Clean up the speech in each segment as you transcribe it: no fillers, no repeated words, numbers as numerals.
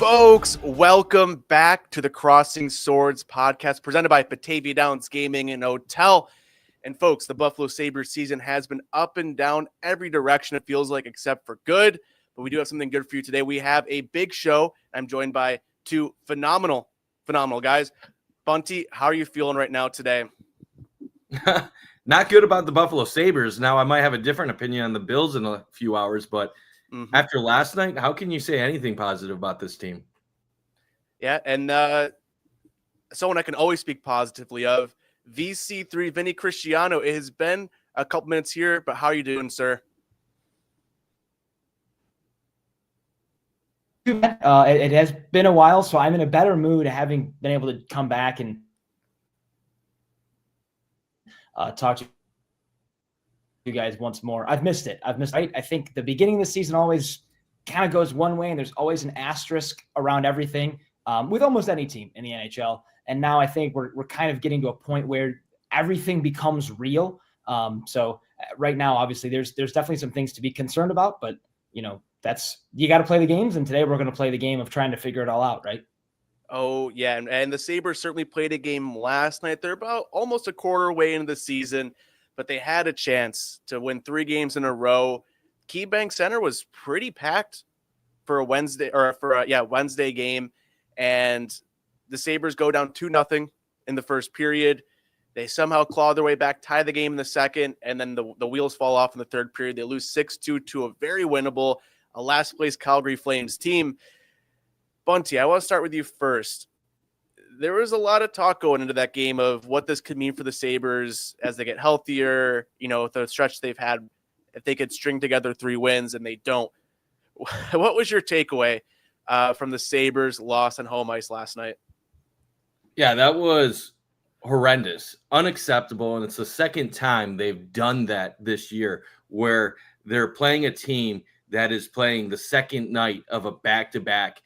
Folks, welcome back to the Crossing Swords podcast presented by Batavia Downs Gaming and Hotel. And folks, the Buffalo Sabres season has been up and down every direction, it feels like, except for good. But we do have something good for you today. We have a big show. I'm joined by two phenomenal guys. Bunty, how are you feeling right now today? Not good about the Buffalo Sabres. Now, I might have a different opinion on the Bills in a few hours, but after last night, how can you say anything positive about this team? Yeah, and someone I can always speak positively of, VC3 Vinnie Cristiano. It has been a couple minutes here, but how are you doing, sir? It has been a while, so I'm in a better mood having been able to come back and talk to you guys once more. I've missed it. I think the beginning of the season always kind of goes one way, and there's always an asterisk around everything with almost any team in the NHL. And now I think we're kind of getting to a point where everything becomes real. So right now, obviously, there's definitely some things to be concerned about, but you got to play the games, and today we're going to play the game of trying to figure it all out, right? Oh, yeah, and the Sabres certainly played a game last night. They're about almost a quarter way into the season, but they had a chance to win 3 games in a row. KeyBank Center was pretty packed for a Wednesday game, and the Sabres go down 2-0 in the first period. They somehow claw their way back, tie the game in the second, and then the wheels fall off in the third period. They lose 6-2 to a very winnable, last-place Calgary Flames team. Bunty, I want to start with you first. There was a lot of talk going into that game of what this could mean for the Sabres as they get healthier, with the stretch they've had, if they could string together 3 wins, and they don't. What was your takeaway from the Sabres' loss on home ice last night? Yeah, that was horrendous, unacceptable, and it's the second time they've done that this year where they're playing a team that is playing the second night of a back-to-back,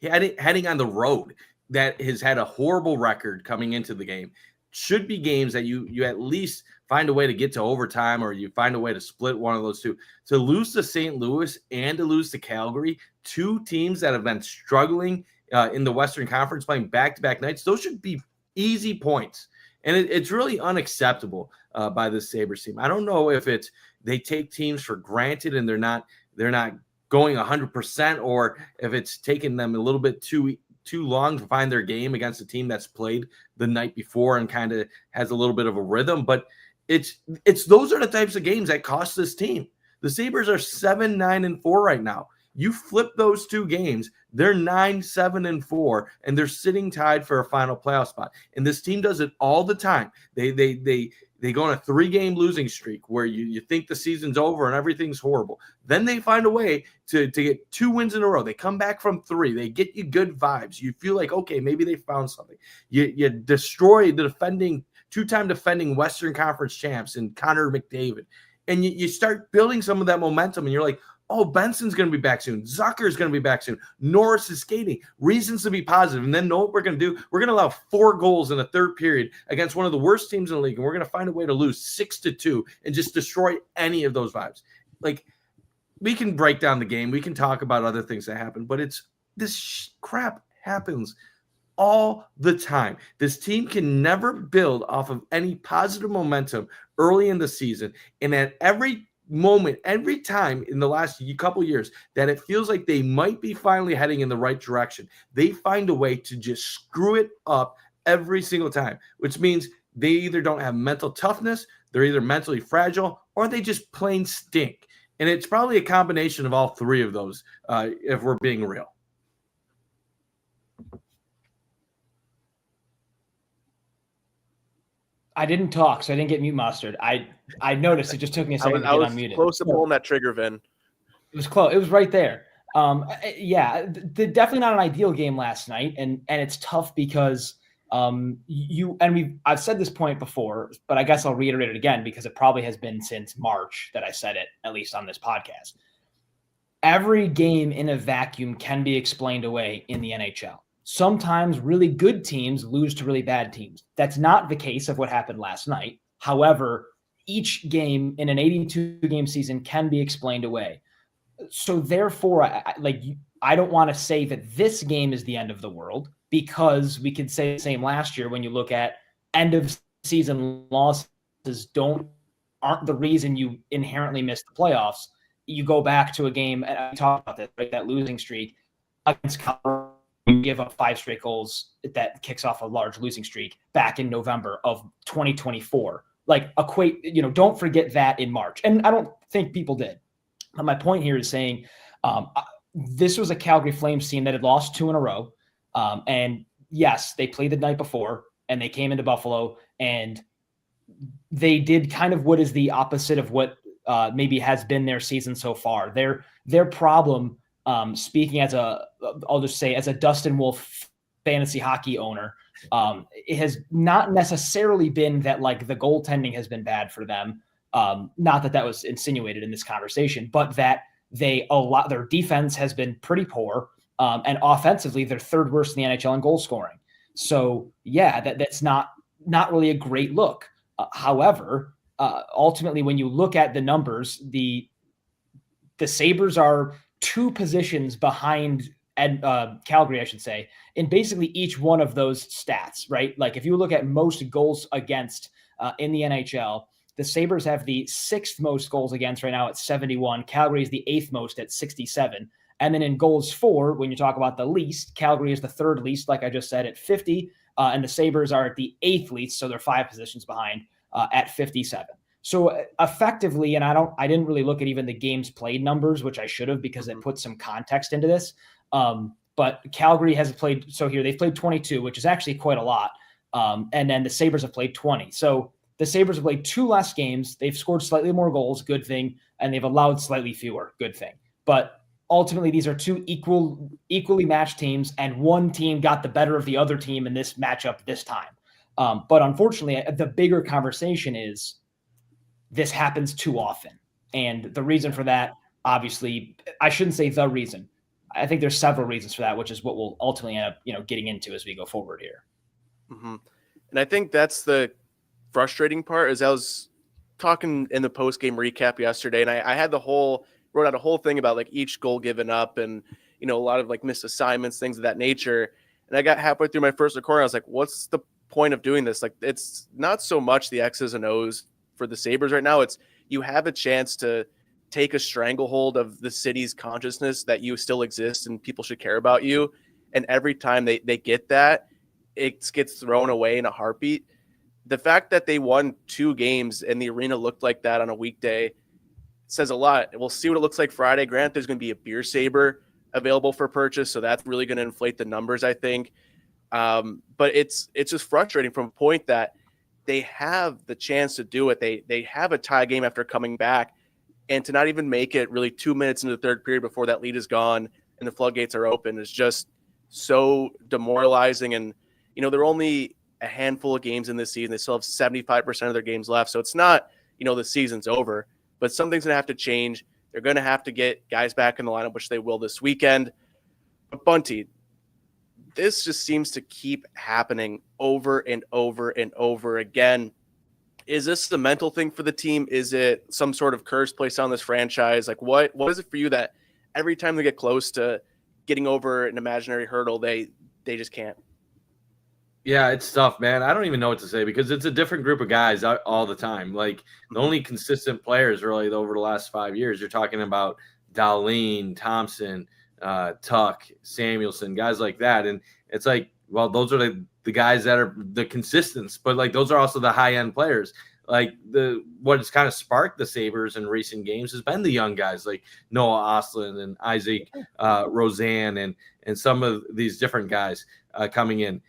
heading on the road, that has had a horrible record coming into the game. Should be games that you at least find a way to get to overtime, or you find a way to split one of those two. To lose to St. Louis and to lose to Calgary, 2 teams that have been struggling in the Western Conference, playing back-to-back nights, those should be easy points. And it's really unacceptable by the Sabres team. I don't know if it's they take teams for granted and they're not going 100%, or if it's taking them a little bit too long to find their game against a team that's played the night before and kind of has a little bit of a rhythm. But it's those are the types of games that cost this team. The Sabres are 7-9-4 right now. You flip those 2 games, they're 9-7-4, and they're sitting tied for a final playoff spot. And this team does it all the time. They go on a 3-game losing streak where you think the season's over and everything's horrible. Then they find a way to get 2 wins in a row. They come back from 3. They get you good vibes. You feel like, okay, maybe they found something. You destroy the 2-time defending Western Conference champs in Connor McDavid. And you start building some of that momentum, and you're like, oh, Benson's going to be back soon. Zucker's going to be back soon. Norris is skating. Reasons to be positive. And then know what we're going to do? We're going to allow 4 goals in the third period against one of the worst teams in the league, and we're going to find a way to lose 6-2 and just destroy any of those vibes. Like, we can break down the game. We can talk about other things that happen, but this crap happens all the time. This team can never build off of any positive momentum early in the season, and at every moment, every time in the last couple years that it feels like they might be finally heading in the right direction, they find a way to just screw it up every single time, which means they either don't have mental toughness, they're either mentally fragile, or they just plain stink. And it's probably a combination of all 3 of those, if we're being real. I didn't talk, so I didn't get mute mustered. I noticed it just took me a second to get unmuted. Close to pulling that trigger, Vin. It was close. It was right there. Definitely not an ideal game last night, and it's tough because I've said this point before, but I guess I'll reiterate it again because it probably has been since March that I said it, at least on this podcast. Every game in a vacuum can be explained away in the NHL. Sometimes really good teams lose to really bad teams. That's not the case of what happened last night. However, each game in an 82-game season can be explained away. So therefore, I I don't want to say that this game is the end of the world, because we could say the same last year when you look at end of season losses aren't the reason you inherently miss the playoffs. You go back to a game, and I talked about this, right? That losing streak against Colorado, you give up 5 straight goals that kicks off a large losing streak back in November of 2024. Like, don't forget that in March. And I don't think people did. But my point here is saying this was a Calgary Flames team that had lost 2 in a row. And yes, they played the night before and they came into Buffalo and they did kind of what is the opposite of what maybe has been their season so far. Their problem, speaking I'll just say as a Dustin Wolf fantasy hockey owner, it has not necessarily been that like the goaltending has been bad for them. Not that was insinuated in this conversation, but that their defense has been pretty poor. And offensively, they're 3rd worst in the NHL in goal scoring. So yeah, that's not really a great look. However, ultimately, when you look at the numbers, the Sabres are 2 positions behind Calgary, I should say, in basically each one of those stats, right? Like if you look at most goals against in the NHL, the Sabres have the 6th most goals against right now at 71. Calgary is the 8th most at 67. And then in goals for, when you talk about the least, Calgary is the 3rd least, like I just said, at 50. And the Sabres are at the 8th least, so they're 5 positions behind at 57. So effectively, and I didn't really look at even the games played numbers, which I should have because it puts some context into this. But Calgary has played, so here they've played 22, which is actually quite a lot. And then the Sabres have played 20. So the Sabres have played 2 less games. They've scored slightly more goals, good thing, and they've allowed slightly fewer, good thing. But ultimately, these are 2 equally matched teams, and one team got the better of the other team in this matchup this time. But unfortunately, the bigger conversation is this happens too often. And the reason for that, obviously, I shouldn't say the reason. I think there's several reasons for that, which is what we'll ultimately end up, getting into as we go forward here. Mm-hmm. And I think that's the frustrating part. Is I was talking in the post-game recap yesterday, and I had wrote out a whole thing about like each goal given up and, a lot of like missed assignments, things of that nature. And I got halfway through my first recording. I was like, what's the point of doing this? Like, it's not so much the X's and O's for the Sabres right now. It's you have a chance to take a stranglehold of the city's consciousness that you still exist and people should care about you. And every time they get that, it gets thrown away in a heartbeat. The fact that they won 2 games and the arena looked like that on a weekday says a lot. We'll see what it looks like Friday. Grant, there's going to be a beer saber available for purchase, so that's really going to inflate the numbers, I think. But it's just frustrating from a point that they have the chance to do it. They have a tie game after coming back, and to not even make it really 2 minutes into the 3rd period before that lead is gone and the floodgates are open is just so demoralizing. And they're only a handful of games in this season. They still have 75% of their games left, so it's not the season's over. But something's going to have to change. They're going to have to get guys back in the lineup, which they will this weekend. But Bunty, this just seems to keep happening over and over and over again. Is this the mental thing for the team? Is it some sort of curse placed on this franchise? Like, what is it for you that every time they get close to getting over an imaginary hurdle, they just can't? Yeah, it's tough, man. I don't even know what to say because it's a different group of guys all the time. Like the only consistent players really over the last 5 years, you're talking about Dahlin, Thompson, Tuck, Samuelson, guys like that. And it's like, well, those are the guys that are the consistents, but like those are also the high end players. Like what has kind of sparked the Sabres in recent games has been the young guys like Noah Ostlund and Isaac Roseanne and some of these different guys coming in.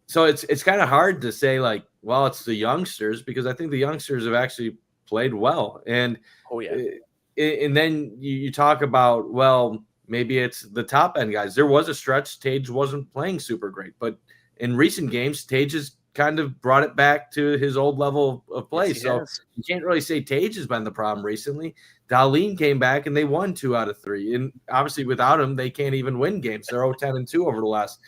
So it's kind of hard to say like, well, it's the youngsters because I think the youngsters have actually played well. And and then you talk about, well, maybe it's the top end guys. There was a stretch Tage wasn't playing super great, but in recent games, Tage has kind of brought it back to his old level of play. Yes, so you can't really say Tage has been the problem recently. Dahlin came back and they won 2 out of 3. And obviously without him, they can't even win games. They're 0-10-2 over the last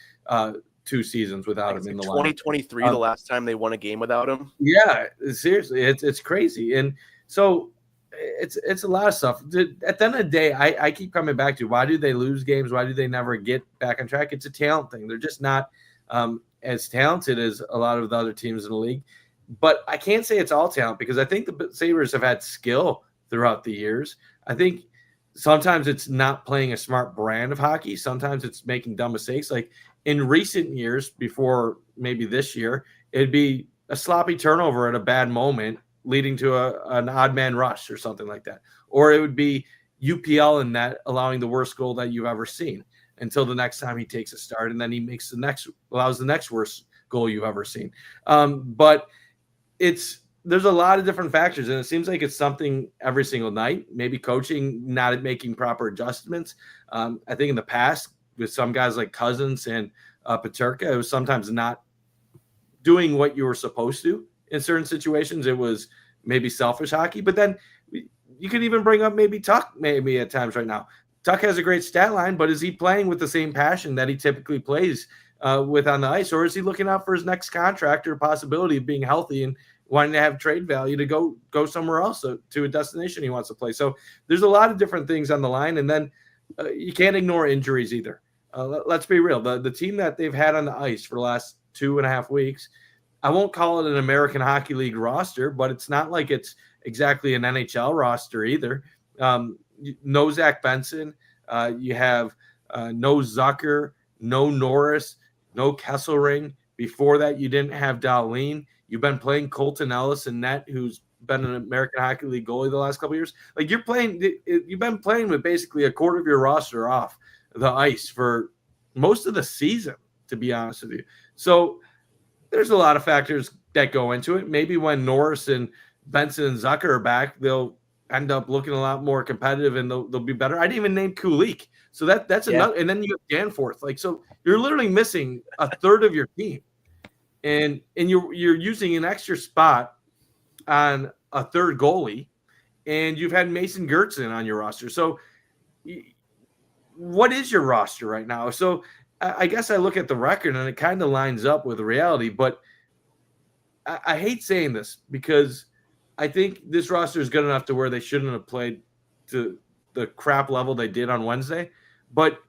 2 seasons without him in the line. 2023, the last time they won a game without him. Yeah, seriously, it's crazy. And so it's a lot of stuff. At the end of the day, I keep coming back to why do they lose games? Why do they never get back on track? It's a talent thing. They're just not as talented as a lot of the other teams in the league. But I can't say it's all talent because I think the Sabres have had skill throughout the years. I think sometimes it's not playing a smart brand of hockey. Sometimes it's making dumb mistakes. Like in recent years, before maybe this year, it'd be a sloppy turnover at a bad moment leading to an odd man rush or something like that. Or it would be UPL in that allowing the worst goal that you've ever seen until the next time he takes a start. And then he allows the next worst goal you've ever seen. But there's a lot of different factors, and it seems like it's something every single night. Maybe coaching not making proper adjustments. I think in the past with some guys like Cousins and Peterka, it was sometimes not doing what you were supposed to in certain situations. It was maybe selfish hockey, but then you could even bring up maybe Tuck maybe at times right now. Tuck has a great stat line, but is he playing with the same passion that he typically plays with on the ice, or is he looking out for his next contract or possibility of being healthy and wanting to have trade value to go somewhere else to a destination he wants to play? So there's a lot of different things on the line, and then you can't ignore injuries either. Let's be real. The team that they've had on the ice for the last 2.5 weeks, I won't call it an American Hockey League roster, but it's not like it's exactly an NHL roster either. No Zach Benson. You have no Zucker, no Norris, no Kesselring. Before that, you didn't have Dahlin. You've been playing Colton Ellis in net, who's been an American Hockey League goalie the last couple of years. Like you've been playing with basically a quarter of your roster off the ice for most of the season, to be honest with you. So there's a lot of factors that go into it. Maybe when Norris and Benson and Zucker are back, they'll end up looking a lot more competitive and they'll be better. I didn't even name Kulik. So that's another. And then you have Danforth. Like, so you're literally missing a third of your team. And you're using an extra spot on a third goalie, and you've had Mason Gertzen on your roster. So what is your roster right now? So I guess I look at the record and it kind of lines up with the reality, but I hate saying this because I think this roster is good enough to where they shouldn't have played to the crap level they did on Wednesday. But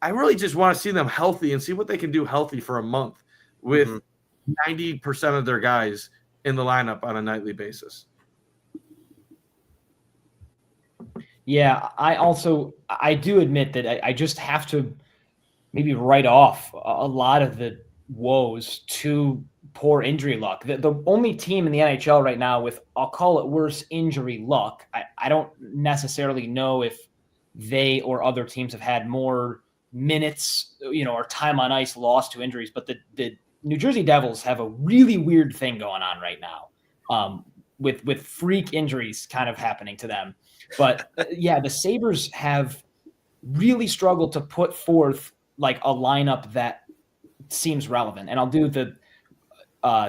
I really just want to see them healthy and see what they can do healthy for a month with 90% of their guys in the lineup on a nightly basis. Yeah, I do admit that I just have to maybe write off a lot of the woes to poor injury luck. The only team in the NHL right now with, I'll call it worse injury luck, I don't necessarily know if they or other teams have had more minutes, or time on ice lost to injuries, but the New Jersey Devils have a really weird thing going on right now, with freak injuries kind of happening to them. But yeah, the Sabres have really struggled to put forth like a lineup that seems relevant. And I'll do the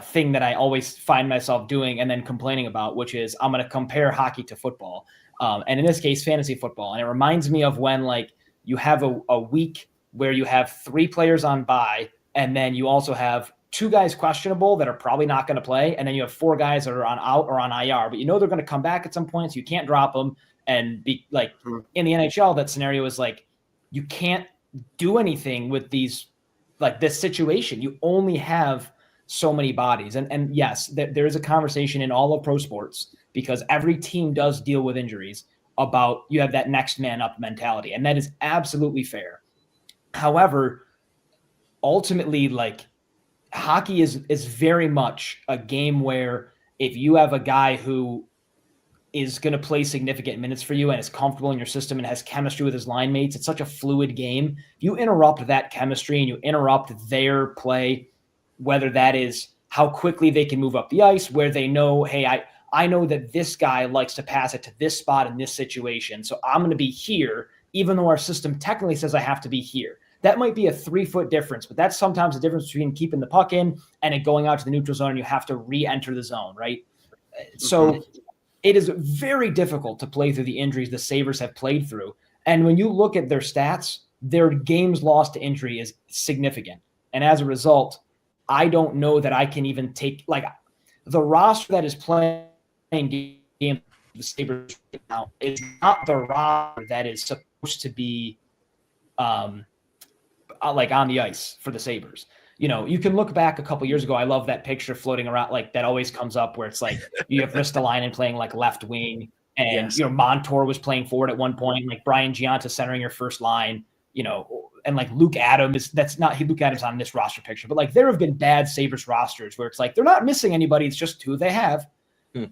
thing that I always find myself doing and then complaining about, which is I'm going to compare hockey to football. And in this case, fantasy football. And it reminds me of when like you have a week where you have 3 players on bye, and then you also have 2 guys questionable that are probably not going to play. And then you have 4 guys that are on out or on IR, but they're going to come back at some point. So you can't drop them. And be like in the NHL, that scenario is like, you can't do anything with these, like this situation. You only have so many bodies. And yes, there is a conversation in all of pro sports because every team does deal with injuries about you have that next man up mentality. And that is absolutely fair. However, ultimately, like hockey is very much a game where if you have a guy who is going to play significant minutes for you and is comfortable in your system and has chemistry with his line mates, it's such a fluid game. If you interrupt that chemistry and you interrupt their play, whether that is how quickly they can move up the ice, where they know, hey, I know that this guy likes to pass it to this spot in this situation, so I'm going to be here, even though our system technically says I have to be here. That might be a 3-foot difference, but that's sometimes the difference between keeping the puck in and it going out to the neutral zone and you have to re-enter the zone, right? So it is very difficult to play through the injuries the Sabres have played through. And when you look at their stats, their games lost to injury is significant. And as a result, I don't know that I can even take like the roster that is playing games the Sabres now is not the roster that is supposed to be like on the ice for the Sabres. You know, you can look back a couple years ago. I love that picture floating around, like that always comes up where it's like you have Ristolainen playing like left wing, and Yes. you know Montour was playing forward at one point, like Brian Giunta centering your first line. You know, and like Luke Adams, Luke Adams on this roster picture, but like there have been bad Sabres rosters where it's like they're not missing anybody, it's just who they have.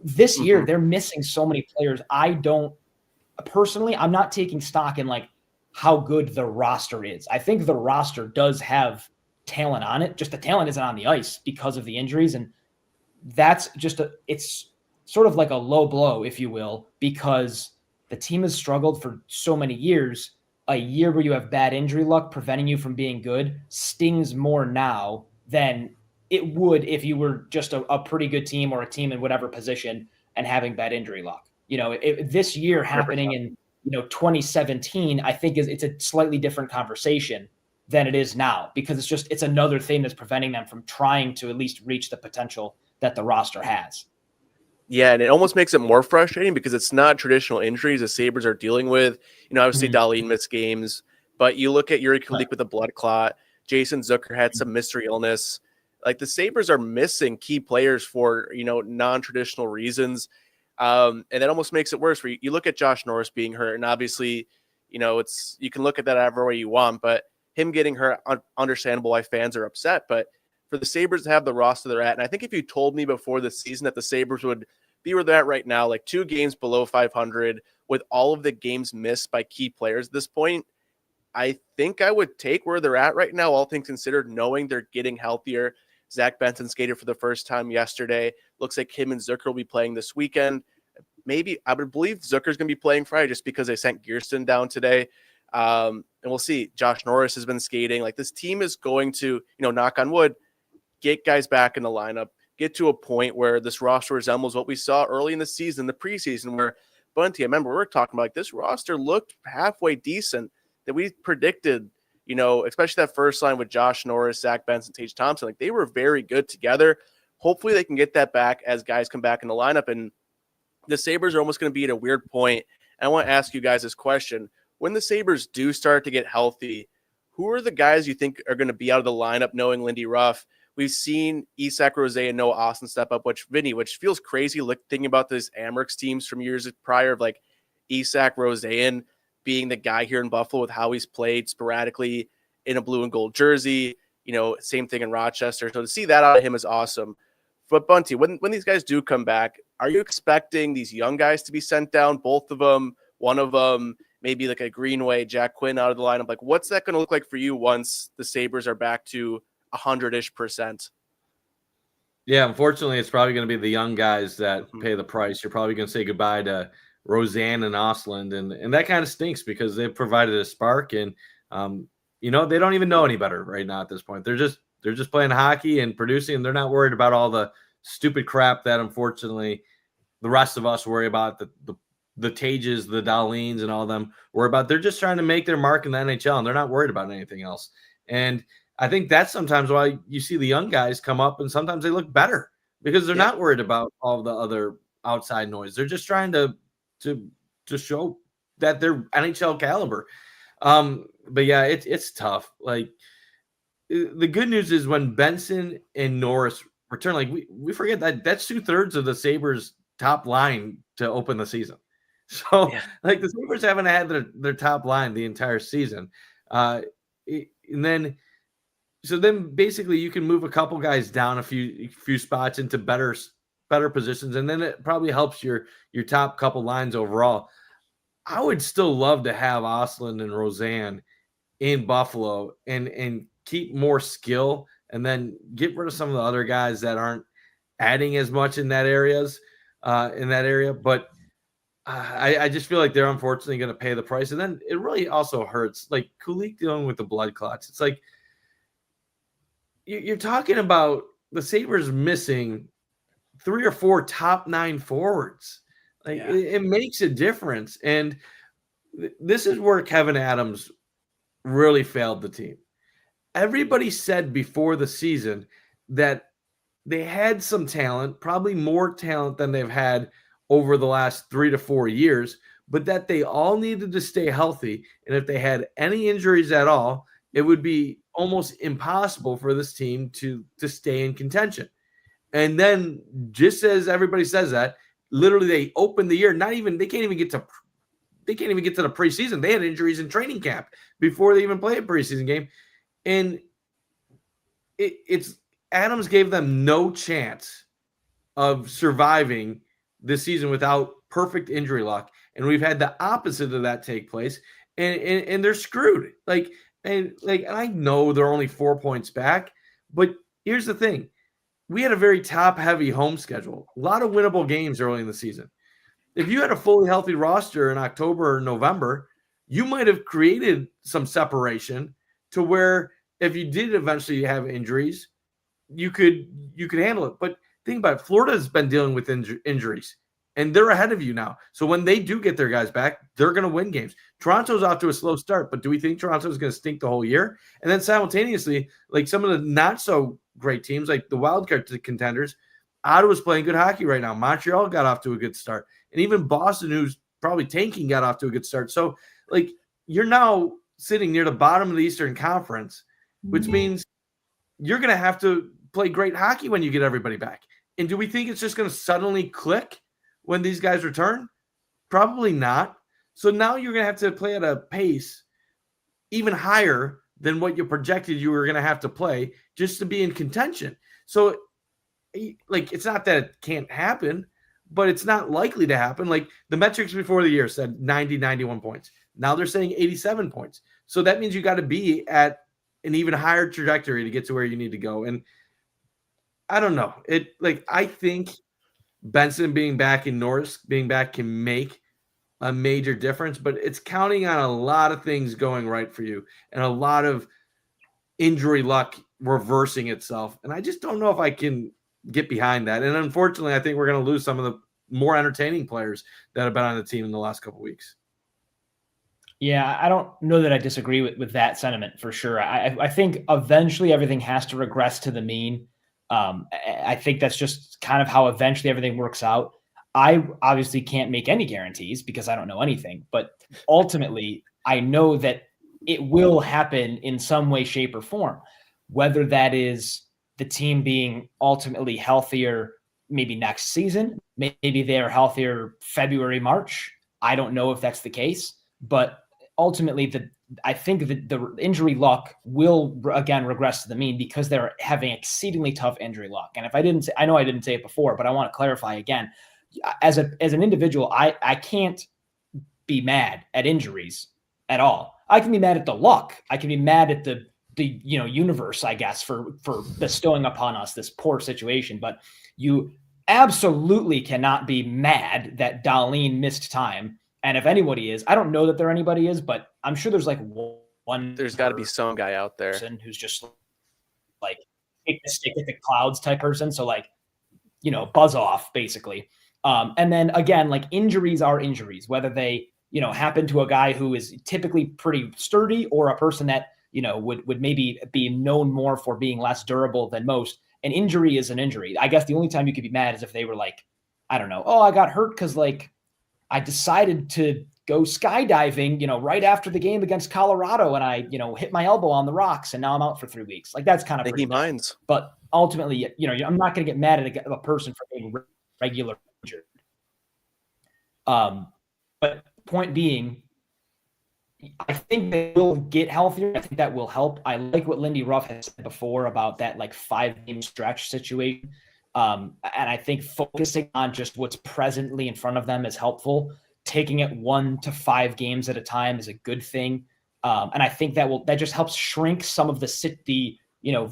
This year they're missing so many players. I'm not taking stock in like how good the roster is. I think the roster does have talent on it, just the talent isn't on the ice because of the injuries, and that's just it's sort of like a low blow, if you will, because the team has struggled for so many years. A year where you have bad injury luck preventing you from being good stings more now than it would if you were just a pretty good team or a team in whatever position and having bad injury luck. You know, this year happening in 2017, I think it's a slightly different conversation than it is now, because it's another thing that's preventing them from trying to at least reach the potential that the roster has. Yeah, and it almost makes it more frustrating because it's not traditional injuries the Sabres are dealing with. You know, obviously Dahlin missed games, but you look at Yuri Kulik with a blood clot. Jason Zucker had some mystery illness. Like the Sabres are missing key players for, non-traditional reasons. And that almost makes it worse where you look at Josh Norris being hurt, and obviously, you can look at that however way you want, but him getting hurt, understandable why fans are upset. But for the Sabres to have the roster they're at, and I think if you told me before the season that the Sabres would be where they're at right now, like 2 games below 500 with all of the games missed by key players at this point, I think I would take where they're at right now, all things considered, knowing they're getting healthier. Zach Benson skated for the first time yesterday. Looks like him and Zucker will be playing this weekend. Maybe I would believe Zucker's going to be playing Friday just because they sent Gearston down today. And we'll see. Josh Norris has been skating. Like this team is going to, knock on wood, get guys back in the lineup, get to a point where this roster resembles what we saw early in the season, the preseason, where Bundt, I remember we were talking about like, this roster looked halfway decent that we predicted, especially that first line with Josh Norris, Zach Benson, Tage Thompson. Like they were very good together. Hopefully they can get that back as guys come back in the lineup. And the Sabres are almost going to be at a weird point. And I want to ask you guys this question. When the Sabres do start to get healthy, who are the guys you think are going to be out of the lineup knowing Lindy Ruff? We've seen Isak Rose and Noah Austin step up, which feels crazy thinking about these Amherst teams from years prior of like Isak Rose and being the guy here in Buffalo with how he's played sporadically in a blue and gold jersey, same thing in Rochester. So to see that out of him is awesome. But Bunty, when these guys do come back, are you expecting these young guys to be sent down? Both of them, one of them, maybe like a Greenway, Jack Quinn out of the lineup. Like what's that going to look like for you once the Sabres are back to 100-ish%? Yeah, unfortunately, it's probably going to be the young guys that pay the price. You're probably going to say goodbye to Roseanne and Osland, and that kind of stinks because they've provided a spark, and they don't even know any better right now at this point. They're just playing hockey and producing, and they're not worried about all the stupid crap that unfortunately the rest of us worry about, the Tages, the Dahlins, and all of them worry about. They're just trying to make their mark in the NHL, and they're not worried about anything else. And I think that's sometimes why you see the young guys come up and sometimes they look better because they're not worried about all the other outside noise. They're just trying to show that they're NHL caliber. But yeah, it's tough. Like the good news is when Benson and Norris return, like we forget that's 2/3 of the Sabres top line to open the season. So like the Sabres haven't had their top line the entire season. So then basically you can move a couple guys down a few spots into better positions, and then it probably helps your top couple lines overall. I would still love to have Osland and Roseanne in Buffalo and keep more skill, and then get rid of some of the other guys that aren't adding as much in that area. But I just feel like they're unfortunately going to pay the price, and then it really also hurts. Like Kulik dealing with the blood clots. It's like you're talking about the Sabres missing 3 or 4 top 9 forwards. Like it makes a difference. And this is where Kevin Adams really failed the team. Everybody said before the season that they had some talent, probably more talent than they've had over the last 3 to 4 years, but that they all needed to stay healthy. And if they had any injuries at all, it would be almost impossible for this team to stay in contention. And then, just as everybody says that, literally they opened the year, they can't even get to the preseason. They had injuries in training camp before they even played a preseason game. And it's Adams gave them no chance of surviving this season without perfect injury luck. And we've had the opposite of that take place. And they're screwed. And I know they're only 4 points back, but here's the thing. We had a very top-heavy home schedule. A lot of winnable games early in the season. If you had a fully healthy roster in October or November, you might have created some separation to where if you did eventually have injuries, you could handle it. But think about it. Florida's been dealing with injuries, and they're ahead of you now. So when they do get their guys back, they're going to win games. Toronto's off to a slow start, but do we think Toronto's going to stink the whole year? And then simultaneously, like some of the not so great teams, like the wildcard contenders, Ottawa's playing good hockey right now. Montreal got off to a good start. And even Boston, who's probably tanking, got off to a good start. So, you're now sitting near the bottom of the Eastern Conference, which means you're going to have to play great hockey when you get everybody back. And do we think it's just going to suddenly click when these guys return? Probably not. So now you're going to have to play at a pace even higher than what you projected you were going to have to play just to be in contention. So, it's not that it can't happen, but it's not likely to happen. Like the metrics before the year said 90, 91 points. Now they're saying 87 points. So that means you got to be at an even higher trajectory to get to where you need to go. And I don't know. I think Benson being back and Norris being back can make a major difference, but it's counting on a lot of things going right for you and a lot of injury luck reversing itself. And I just don't know if I can get behind that. And unfortunately, I think we're going to lose some of the more entertaining players that have been on the team in the last couple of weeks. Yeah, I don't know that I disagree with that sentiment for sure. I think eventually everything has to regress to the mean. I think that's just kind of how eventually everything works out. I obviously can't make any guarantees because I don't know anything, but ultimately I know that it will happen in some way, shape, or form, whether that is the team being ultimately healthier maybe next season, maybe they're healthier February, March. I don't know if that's the case, but ultimately I think that the injury luck will again regress to the mean because they're having exceedingly tough injury luck. And if I know I didn't say it before, but I want to clarify again, as an individual, I can't be mad at injuries at all. I can be mad at the luck. I can be mad at the universe, I guess, for bestowing upon us this poor situation. But you absolutely cannot be mad that Dahlin missed time. And if anybody is, I don't know that anybody is, but I'm sure there's one. There's got to be some guy out there who's just take the stick at the clouds type person. So buzz off basically. And then again, injuries are injuries, whether they happen to a guy who is typically pretty sturdy or a person that would maybe be known more for being less durable than most. An injury is an injury. I guess the only time you could be mad is if they were I don't know, I got hurt because I decided to go skydiving, right after the game against Colorado, and I, hit my elbow on the rocks, and now I'm out for 3 weeks. That's kind of Mickey Minds. But ultimately, I'm not going to get mad at a person for being regular injured. But point being, I think they will get healthier. I think that will help. I like what Lindy Ruff has said before about that 5-game stretch situation. And I think focusing on just what's presently in front of them is helpful. Taking it 1 to 5 games at a time is a good thing. And I think that just helps shrink some of the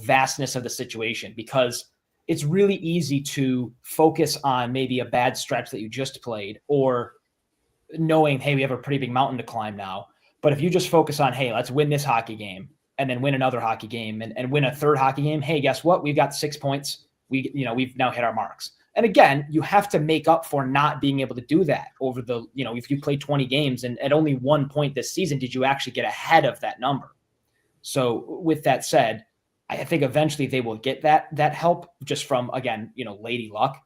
vastness of the situation, because it's really easy to focus on maybe a bad stretch that you just played, or knowing, hey, we have a pretty big mountain to climb now. But if you just focus on, hey, let's win this hockey game and then win another hockey game and win a third hockey game. Hey, guess what? We've got 6 points. We've now hit our marks. And again, you have to make up for not being able to do that over if you play 20 games and at only 1 point this season, did you actually get ahead of that number? So with that said, I think eventually they will get that help just from, again, lady luck.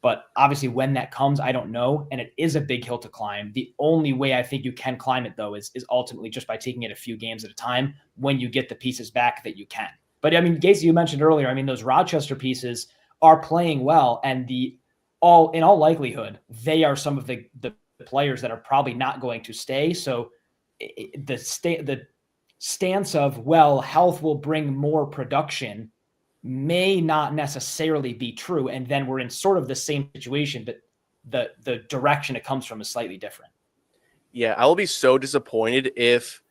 But obviously when that comes, I don't know. And it is a big hill to climb. The only way I think you can climb it, though, is ultimately just by taking it a few games at a time when you get the pieces back that you can. But I mean, Gatesy, you mentioned earlier, I mean, those Rochester pieces are playing well, and in all likelihood, they are some of the players that are probably not going to stay. So the stance of, well, health will bring more production may not necessarily be true. And then we're in sort of the same situation, but the direction it comes from is slightly different. Yeah, I will be so disappointed if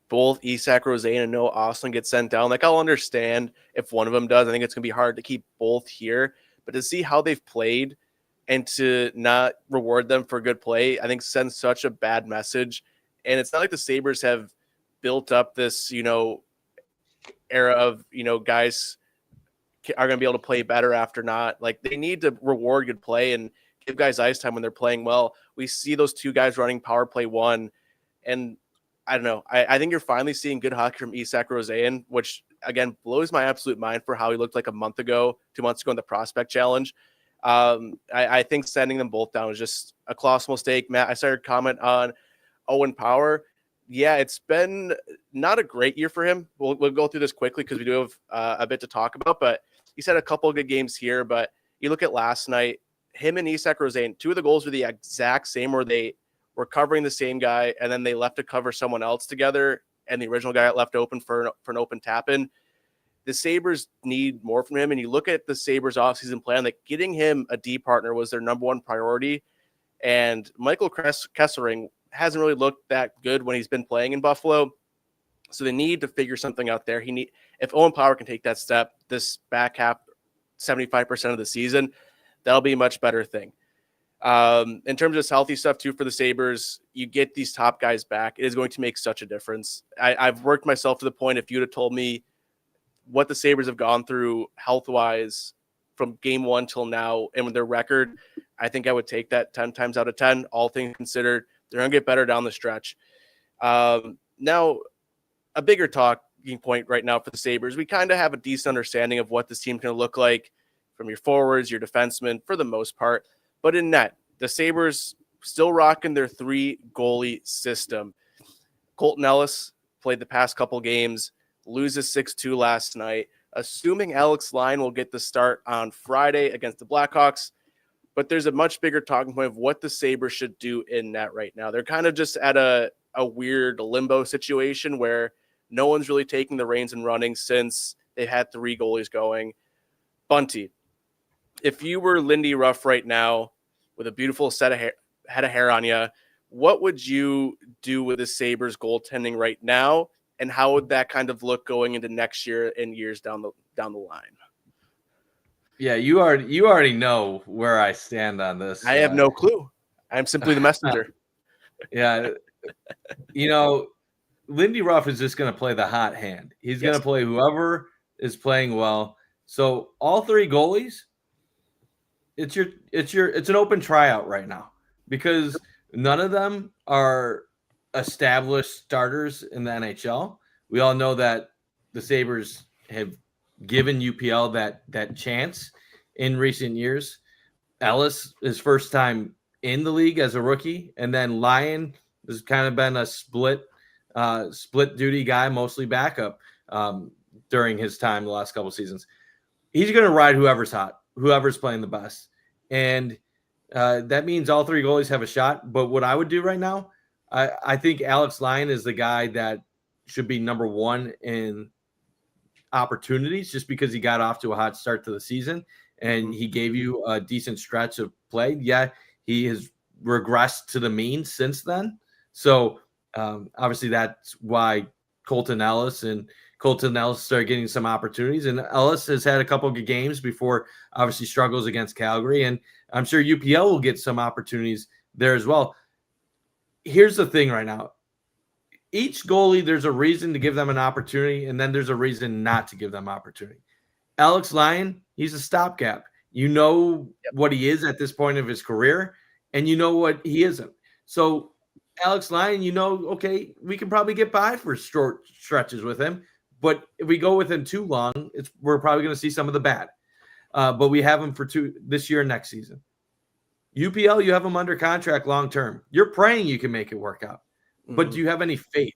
both Isak Rosén and Noah Austin get sent down. Like, I'll understand if one of them does. I think it's going to be hard to keep both here. But to see how they've played and to not reward them for good play, I think sends such a bad message. And it's not like the Sabres have built up this, era of, guys are going to be able to play better after not. Like, they need to reward good play and give guys ice time when they're playing well. We see those two guys running power play one, and I don't know. I think you're finally seeing good hockey from Isak Rosén, which again blows my absolute mind for how he looked like 2 months ago in the prospect challenge. I think sending them both down was just a colossal mistake. Matt, I saw your comment on Owen Power. Yeah, it's been not a great year for him. We'll go through this quickly because we do have a bit to talk about, but he's had a couple of good games here. But you look at last night, him and Isak Rosén, 2 of the goals were the exact same, where they were covering the same guy, and then they left to cover someone else together, and the original guy got left open for an open tap-in. The Sabres need more from him, and you look at the Sabres offseason plan, like getting him a D partner was their number one priority, and Michael Kessering hasn't really looked that good when he's been playing in Buffalo, so they need to figure something out there. If Owen Power can take that step this back half, 75% of the season, that'll be a much better thing. In terms of this healthy stuff too for the Sabres, you get these top guys back. It is going to make such a difference. I've worked myself to the point, if you'd have told me what the Sabres have gone through health-wise from game 1 till now and with their record, I think I would take that 10 times out of 10, all things considered. They're going to get better down the stretch. Now, a bigger talking point right now for the Sabres, we kind of have a decent understanding of what this team can look like from your forwards, your defensemen, for the most part. But in net, the Sabres still rocking their 3-goalie system. Colton Ellis played the past couple games, loses 6-2 last night. Assuming Alex Lyon will get the start on Friday against the Blackhawks, but there's a much bigger talking point of what the Sabres should do in net right now. They're kind of just at a weird limbo situation where no one's really taking the reins and running since they've had 3 goalies going. Bunty, if you were Lindy Ruff right now with a beautiful head of hair on you, what would you do with the Sabres goaltending right now? And how would that kind of look going into next year and years down the line? Yeah, you already know where I stand on this. I have no clue. I'm simply the messenger. Yeah. Lindy Ruff is just going to play the hot hand. He's going to play whoever is playing well. So all 3 goalies, it's an open tryout right now because none of them are established starters in the NHL. We all know that the Sabres have given UPL that chance in recent years. Ellis, his first time in the league as a rookie, and then Lyon has kind of been a split duty guy, mostly backup during his time the last couple seasons. He's going to ride whoever's hot, whoever's playing the best. And that means all 3 goalies have a shot. But what I would do right now, I think Alex Lyon is the guy that should be number 1 in opportunities just because he got off to a hot start to the season and he gave you a decent stretch of play. Yeah, he has regressed to the mean since then. So obviously that's why Colton Ellis started getting some opportunities, and Ellis has had a couple of good games before obviously struggles against Calgary, and I'm sure UPL will get some opportunities there as well. Here's the thing right now. Each goalie, there's a reason to give them an opportunity, and then there's a reason not to give them opportunity. Alex Lyon, he's a stopgap. You know what he is at this point of his career, and you know what he isn't. So Alex Lyon, okay, we can probably get by for short stretches with him, but if we go with him too long, we're probably going to see some of the bad. But we have him for this year and next season. UPL, you have him under contract long term. You're praying you can make it work out. But do you have any faith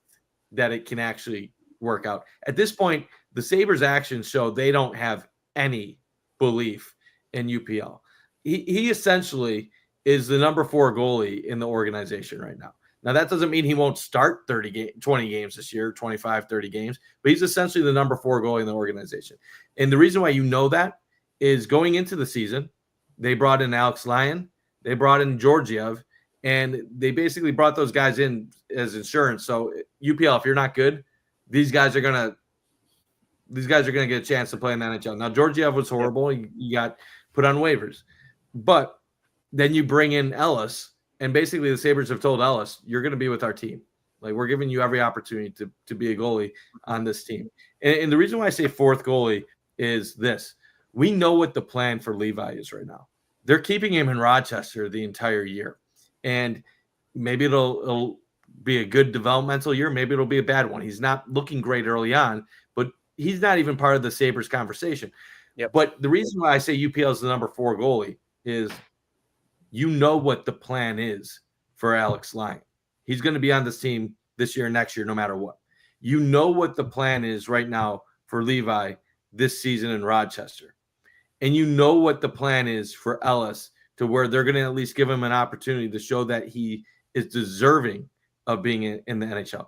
that it can actually work out? At this point, the Sabres' actions show they don't have any belief in UPL. He essentially is the number 4 goalie in the organization right now. Now, that doesn't mean he won't start 20 games this year, 25, 30 games, but he's essentially the number 4 goalie in the organization. And the reason why you know that is going into the season, they brought in Alex Lyon, they brought in Georgiev, and they basically brought those guys in as insurance. So UPL, if you're not good, these guys are gonna get a chance to play in the NHL. Now, Georgiev was horrible. He got put on waivers. But then you bring in Ellis, and basically the Sabres have told Ellis, you're going to be with our team. Like, we're giving you every opportunity to be a goalie on this team. And the reason why I say 4th goalie is this. We know what the plan for Levi is right now. They're keeping him in Rochester the entire year. And maybe it'll be a good developmental year. Maybe it'll be a bad one. He's not looking great early on, but he's not even part of the Sabres conversation. Yep. But the reason why I say UPL is the number 4 goalie is you know what the plan is for Alex Lyon. He's going to be on this team this year and next year, no matter what. You know what the plan is right now for Levi this season in Rochester. And you know what the plan is for Ellis, to where they're going to at least give him an opportunity to show that he is deserving of being in the NHL.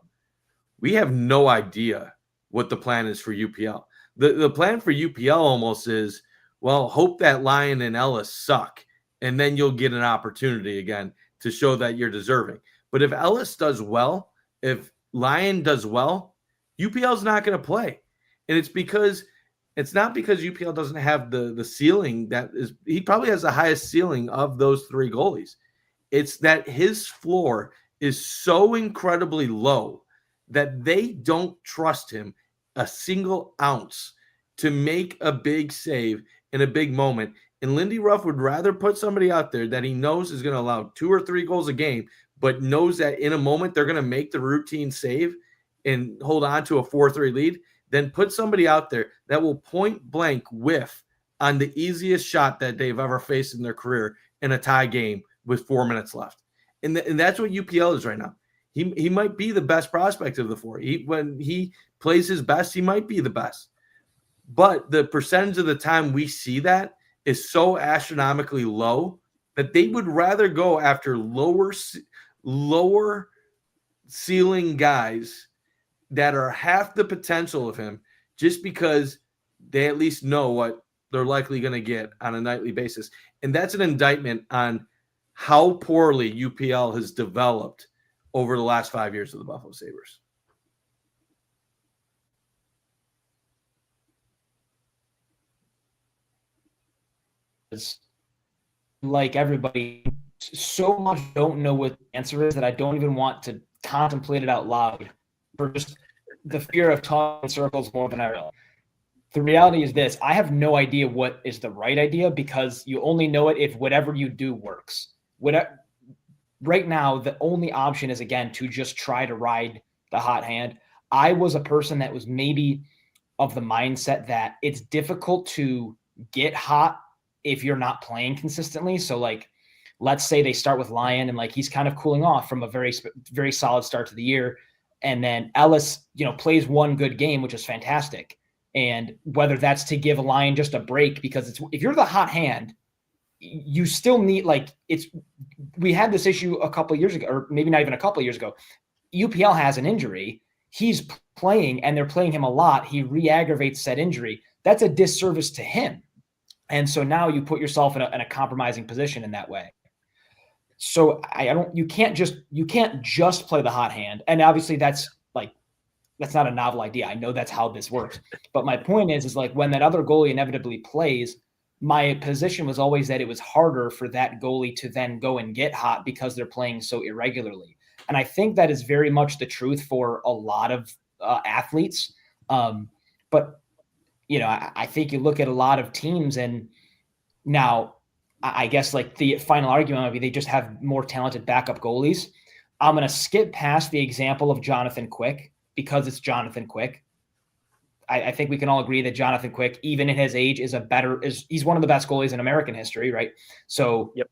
We have no idea what the plan is for UPL. The plan for UPL almost is, well, hope that Lyon and Ellis suck, and then you'll get an opportunity again to show that you're deserving. But if Ellis does well, if Lyon does well, UPL's not going to play. And it's not because UPL doesn't have the ceiling that is, he probably has the highest ceiling of those 3 goalies. It's that his floor is so incredibly low that they don't trust him a single ounce to make a big save in a big moment. And Lindy Ruff would rather put somebody out there that he knows is going to allow 2 or 3 goals a game, but knows that in a moment they're going to make the routine save and hold on to a 4-3 lead, than put somebody out there that will point blank whiff on the easiest shot that they've ever faced in their career in a tie game with 4 minutes left. And that's what UPL is right now. He might be the best prospect of the 4. When he plays his best, he might be the best. But the percentage of the time we see that is so astronomically low that they would rather go after lower ceiling guys that are half the potential of him, just because they at least know what they're likely going to get on a nightly basis. And that's an indictment on how poorly UPL has developed over the last 5 years of the Buffalo Sabres. Like everybody, so much don't know what the answer is that I don't even want to contemplate it out loud, for just the fear of talking in circles more than I realize. The reality is this: I have no idea what is the right idea, because you only know it if whatever you do works. Right now, the only option is, again, to just try to ride the hot hand. I was a person that was maybe of the mindset that it's difficult to get hot if you're not playing consistently. So, like, let's say they start with Lyon and, like, he's kind of cooling off from a very, very solid start to the year. And then Ellis, plays one good game, which is fantastic. And whether that's to give Lyon just a break, because if you're the hot hand, you still need, we had this issue a couple of years ago, or maybe not even a couple of years ago. UPL has an injury. He's playing and they're playing him a lot. He re-aggravates that injury. That's a disservice to him. And so now you put yourself in a compromising position in that way. So you can't just play the hot hand. And obviously that's not a novel idea. I know that's how this works. But my point is like, when that other goalie inevitably plays, my position was always that it was harder for that goalie to then go and get hot because they're playing so irregularly. And I think that is very much the truth for a lot of athletes. But, I think you look at a lot of teams, and now I guess like the final argument might be they just have more talented backup goalies. I'm going to skip past the example of Jonathan Quick because it's Jonathan Quick. I think we can all agree that Jonathan Quick, even at his age, he's one of the best goalies in American history, right? So, yep.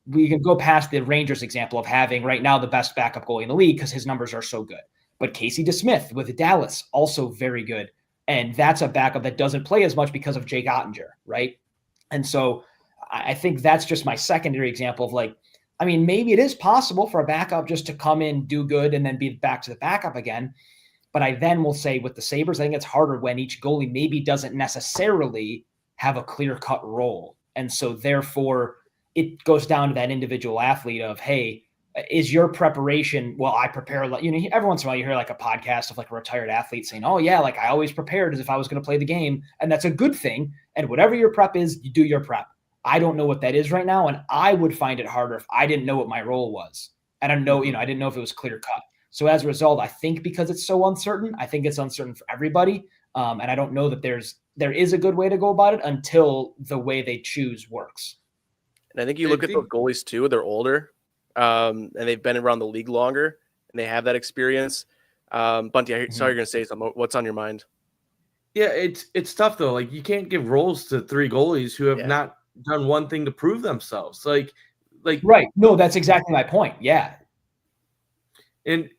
we can go past the Rangers example of having right now the best backup goalie in the league because his numbers are so good. But Casey DeSmith with Dallas, also very good. And that's a backup that doesn't play as much because of Jake Ottinger, right? And so I think that's just my secondary example of like, I mean, maybe it is possible for a backup just to come in, do good, and then be back to the backup again. But I then will say with the Sabres, I think it's harder when each goalie maybe doesn't necessarily have a clear-cut role. And so therefore, it goes down to that individual athlete of, hey, is your preparation, well, I prepare, every once in a while you hear like a podcast of like a retired athlete saying, oh yeah, like I always prepared as if I was going to play the game. And that's a good thing. And whatever your prep is, you do your prep. I don't know what that is right now. And I would find it harder if I didn't know what my role was. I don't know, I didn't know if it was clear cut. So as a result, I think because it's so uncertain, I think it's uncertain for everybody. And I don't know that there is a good way to go about it until the way they choose works. And I think you look at those goalies too, they're older and they've been around the league longer and they have that experience. Bunty, I saw you're going to say something. What's on your mind? Yeah, it's tough though. Like you can't give roles to three goalies who have not done one thing to prove themselves. Like right. No, that's exactly my point. Yeah. And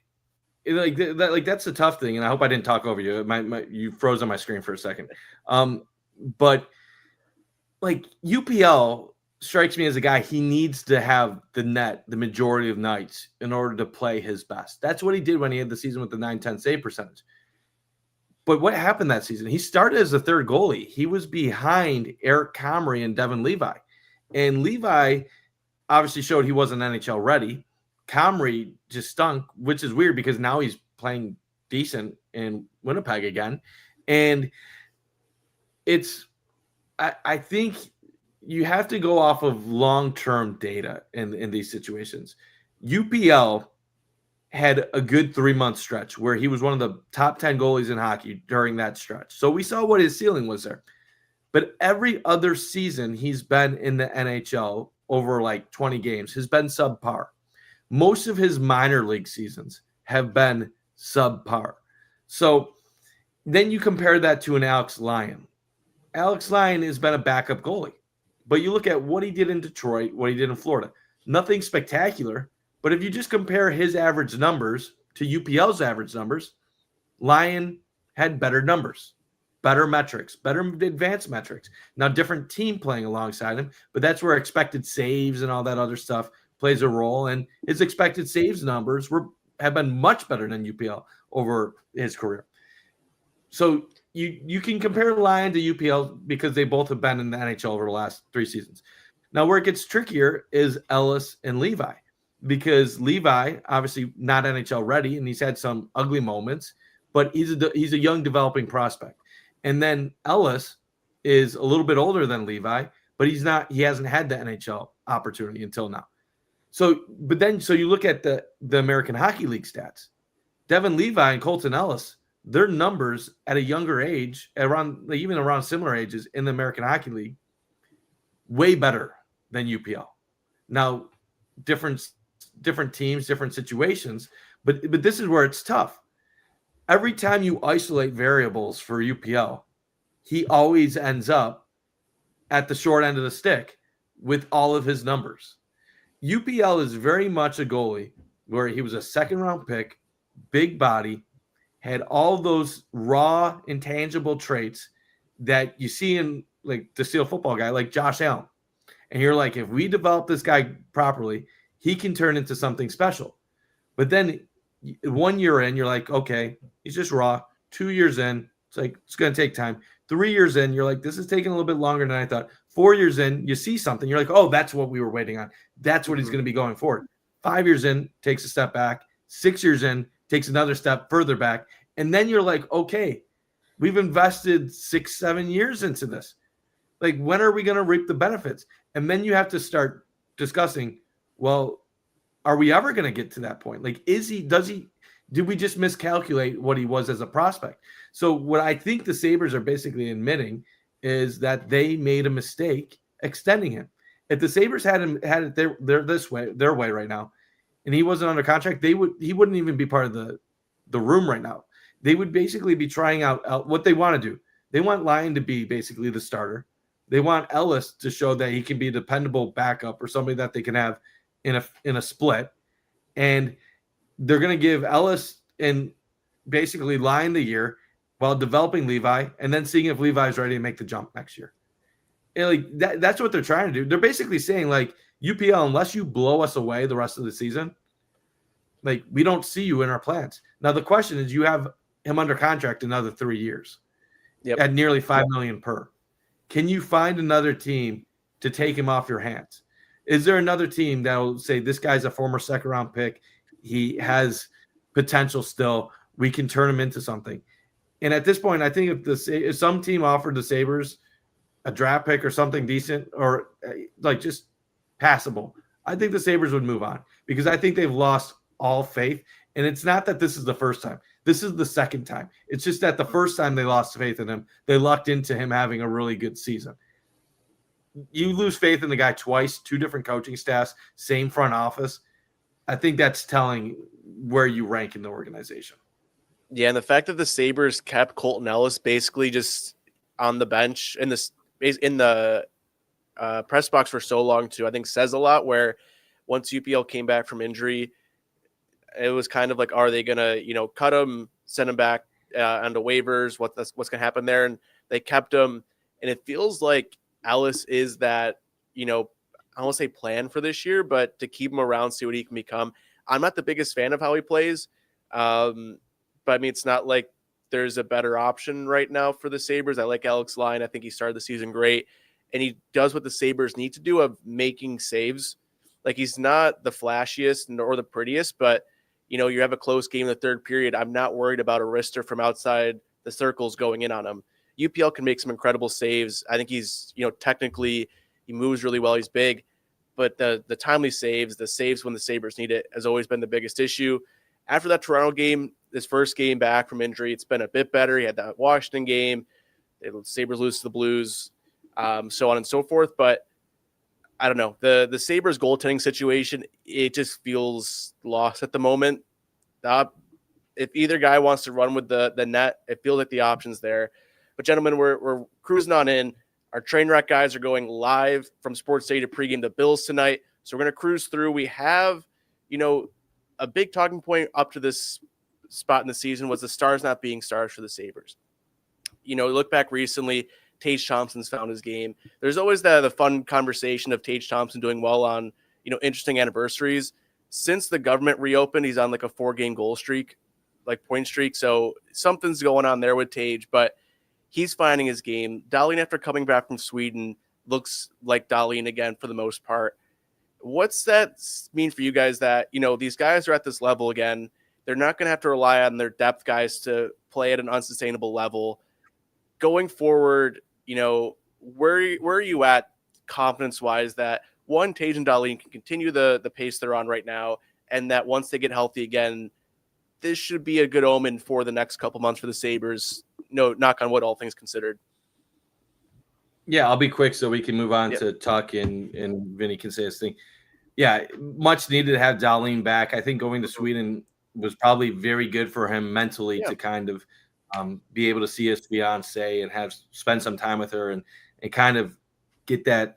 that's the tough thing. And I hope I didn't talk over you. You froze on my screen for a second. But like UPL strikes me as a guy, he needs to have the net the majority of nights in order to play his best. That's what he did when he had the season with the 910 save percentage. But what happened that season? He started as the third goalie. He was behind Eric Comrie and Devin Levi. And Levi obviously showed he wasn't NHL ready. Comrie just stunk, which is weird because now he's playing decent in Winnipeg again. And I think you have to go off of long-term data in these situations. UPL had a good 3-month stretch where he was one of the top 10 goalies in hockey during that stretch. So we saw what his ceiling was there. But every other season he's been in the NHL over like 20 games has been subpar. Most of his minor league seasons have been subpar. So then you compare that to an Alex Lyon. Alex Lyon has been a backup goalie. But you look at what he did in Detroit, what he did in Florida. Nothing spectacular. But if you just compare his average numbers to UPL's average numbers, Lyon had better numbers, better metrics, better advanced metrics. Now, different team playing alongside him, but that's where expected saves and all that other stuff plays a role. And his expected saves numbers have been much better than UPL over his career. So you can compare Lyon to UPL because they both have been in the NHL over the last 3 seasons. Now, where it gets trickier is Ellis and Levi. Because Levi, obviously not NHL ready, and he's had some ugly moments, but he's a young developing prospect. And then Ellis is a little bit older than Levi, but he hasn't had the NHL opportunity until now. So you look at the American Hockey League stats. Devin Levi and Colton Ellis, their numbers at a younger age, even around similar ages in the American Hockey League, way better than UPL. Now, different teams, different situations, but this is where it's tough. Every time you isolate variables for UPL, he always ends up at the short end of the stick with all of his numbers. UPL is very much a goalie where he was a second-round pick, big body, had all those raw, intangible traits that you see in like the steel football guy, like Josh Allen. And you're like, if we develop this guy properly, he can turn into something special. But then 1 year in, you're like, okay, he's just raw. 2 years in, it's like, it's going to take time. 3 years in, you're like, this is taking a little bit longer than I thought. 4 years in, you see something. You're like, oh, that's what we were waiting on. That's what he's going to be going forward. 5 years in, takes a step back. 6 years in, takes another step further back. And then you're like, okay, we've invested 6-7 years into this. Like, when are we going to reap the benefits? And then you have to start discussing, well, are we ever going to get to that point? Like, did we just miscalculate what he was as a prospect? So what I think the Sabres are basically admitting is that they made a mistake extending him. If the Sabres had it their way right now, and he wasn't under contract, he wouldn't even be part of the room right now. They would basically be trying out what they want to do. They want Lyon to be basically the starter. They want Ellis to show that he can be a dependable backup or somebody that they can have in a split. And they're going to give Ellis and basically line the year while developing Levi and then seeing if Levi's ready to make the jump next year. And like that's what they're trying to do. They're basically saying, like, UPL, unless you blow us away the rest of the season, like, we don't see you in our plans. Now, the question is, you have him under contract another 3 years at nearly $5 million per. Can you find another team to take him off your hands? Is there another team that will say, this guy's a former second-round pick, he has potential still, we can turn him into something? And at this point, I think if some team offered the Sabres a draft pick or something decent or like just passable, I think the Sabres would move on, because I think they've lost all faith. And it's not that this is the first time. This is the second time. It's just that the first time they lost faith in him, they lucked into him having a really good season. You lose faith in the guy twice, 2 different coaching staffs, same front office. I think that's telling where you rank in the organization. Yeah, and the fact that the Sabres kept Colton Ellis basically just on the bench in the press box for so long too, I think says a lot. Where once UPL came back from injury, it was kind of like, are they gonna cut him, send him back onto waivers? What's gonna happen there? And they kept him, and it feels like Ellis is that I don't want to say plan for this year, but to keep him around, see what he can become. I'm not the biggest fan of how he plays, but I mean, it's not like there's a better option right now for the Sabres. I like Alex Lyon. I think he started the season great, and he does what the Sabres need to do of making saves. Like, he's not the flashiest nor the prettiest, but you have a close game in the third period. I'm not worried about a wrister from outside the circles going in on him. UPL can make some incredible saves. I think he's, technically he moves really well. He's big, but the timely saves, the saves when the Sabres need it, has always been the biggest issue. After that Toronto game, his first game back from injury, it's been a bit better. He had that Washington game. The Sabres lose to the Blues, so on and so forth. But I don't know. The Sabres goaltending situation, it just feels lost at the moment. If either guy wants to run with the net, it feels like the option's there. But gentlemen, we're cruising on in. Our train wreck guys are going live from Sports Day to pregame the Bills tonight. So we're going to cruise through. We have, a big talking point up to this spot in the season was the stars not being stars for the Sabres. Look back recently, Tage Thompson's found his game. There's always the fun conversation of Tage Thompson doing well on, interesting anniversaries. Since the government reopened, he's on like a 4-game goal streak, like point streak. So something's going on there with Tage, but he's finding his game. Dahlin, after coming back from Sweden, looks like Dahlin again for the most part. What's that mean for you guys that, these guys are at this level again? They're not going to have to rely on their depth guys to play at an unsustainable level. Going forward, where are you at confidence-wise that, one, Tage and Dahlin can continue the pace they're on right now, and that once they get healthy again, this should be a good omen for the next couple months for the Sabres, knock on wood, all things considered. Yeah, I'll be quick so we can move on to Tuck and Vinny can say his thing. Yeah, much needed to have Dahlin back. I think going to Sweden was probably very good for him mentally to kind of be able to see his fiance and spend some time with her and kind of get that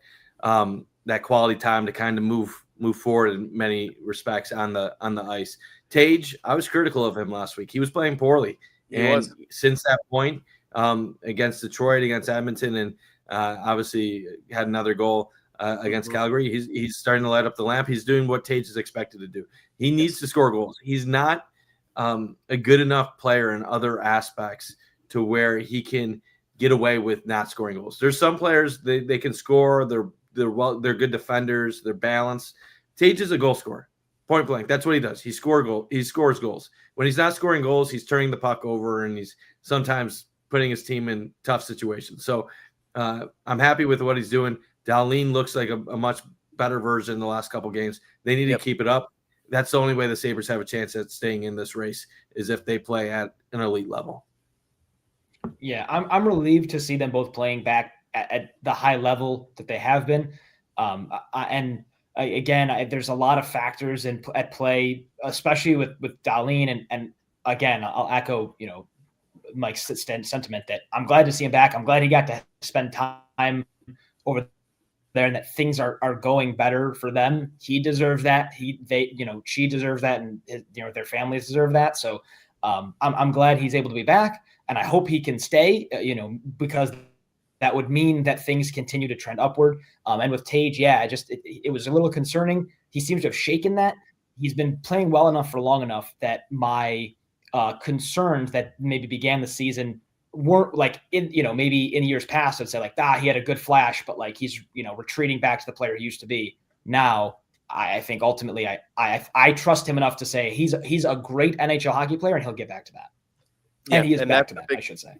that quality time to kind of move forward in many respects on the ice. Tage, I was critical of him last week. He was playing poorly. Since that point, against Detroit, against Edmonton, and obviously had another goal against Calgary, he's starting to light up the lamp. He's doing what Tage is expected to do. He needs to score goals. He's not a good enough player in other aspects to where he can get away with not scoring goals. There's some players they can score. They're good defenders. They're balanced. Tage is a goal scorer, point blank. That's what he does. He scores goals. When he's not scoring goals, he's turning the puck over and he's sometimes putting his team in tough situations. So I'm happy with what he's doing. Dahlin looks like a much better version in the last couple games. They need to keep it up. That's the only way the Sabres have a chance at staying in this race is if they play at an elite level. Yeah, I'm relieved to see them both playing back at the high level that they have been. There's a lot of factors at play, especially with Dahlin. And again, I'll echo, Mike's sentiment that I'm glad to see him back. I'm glad he got to spend time over there and that things are going better for them. He deserves that. She deserves that, and their families deserve that. So I'm glad he's able to be back, and I hope he can stay. Because that would mean that things continue to trend upward. And with Tage, it was a little concerning. He seems to have shaken that. He's been playing well enough for long enough that my concerns that maybe began the season weren't maybe in years past I'd say he had a good flash, but he's retreating back to the player he used to be. Now I think ultimately I trust him enough to say he's a great NHL hockey player, and he'll get back to that. And he is back to that, I should say.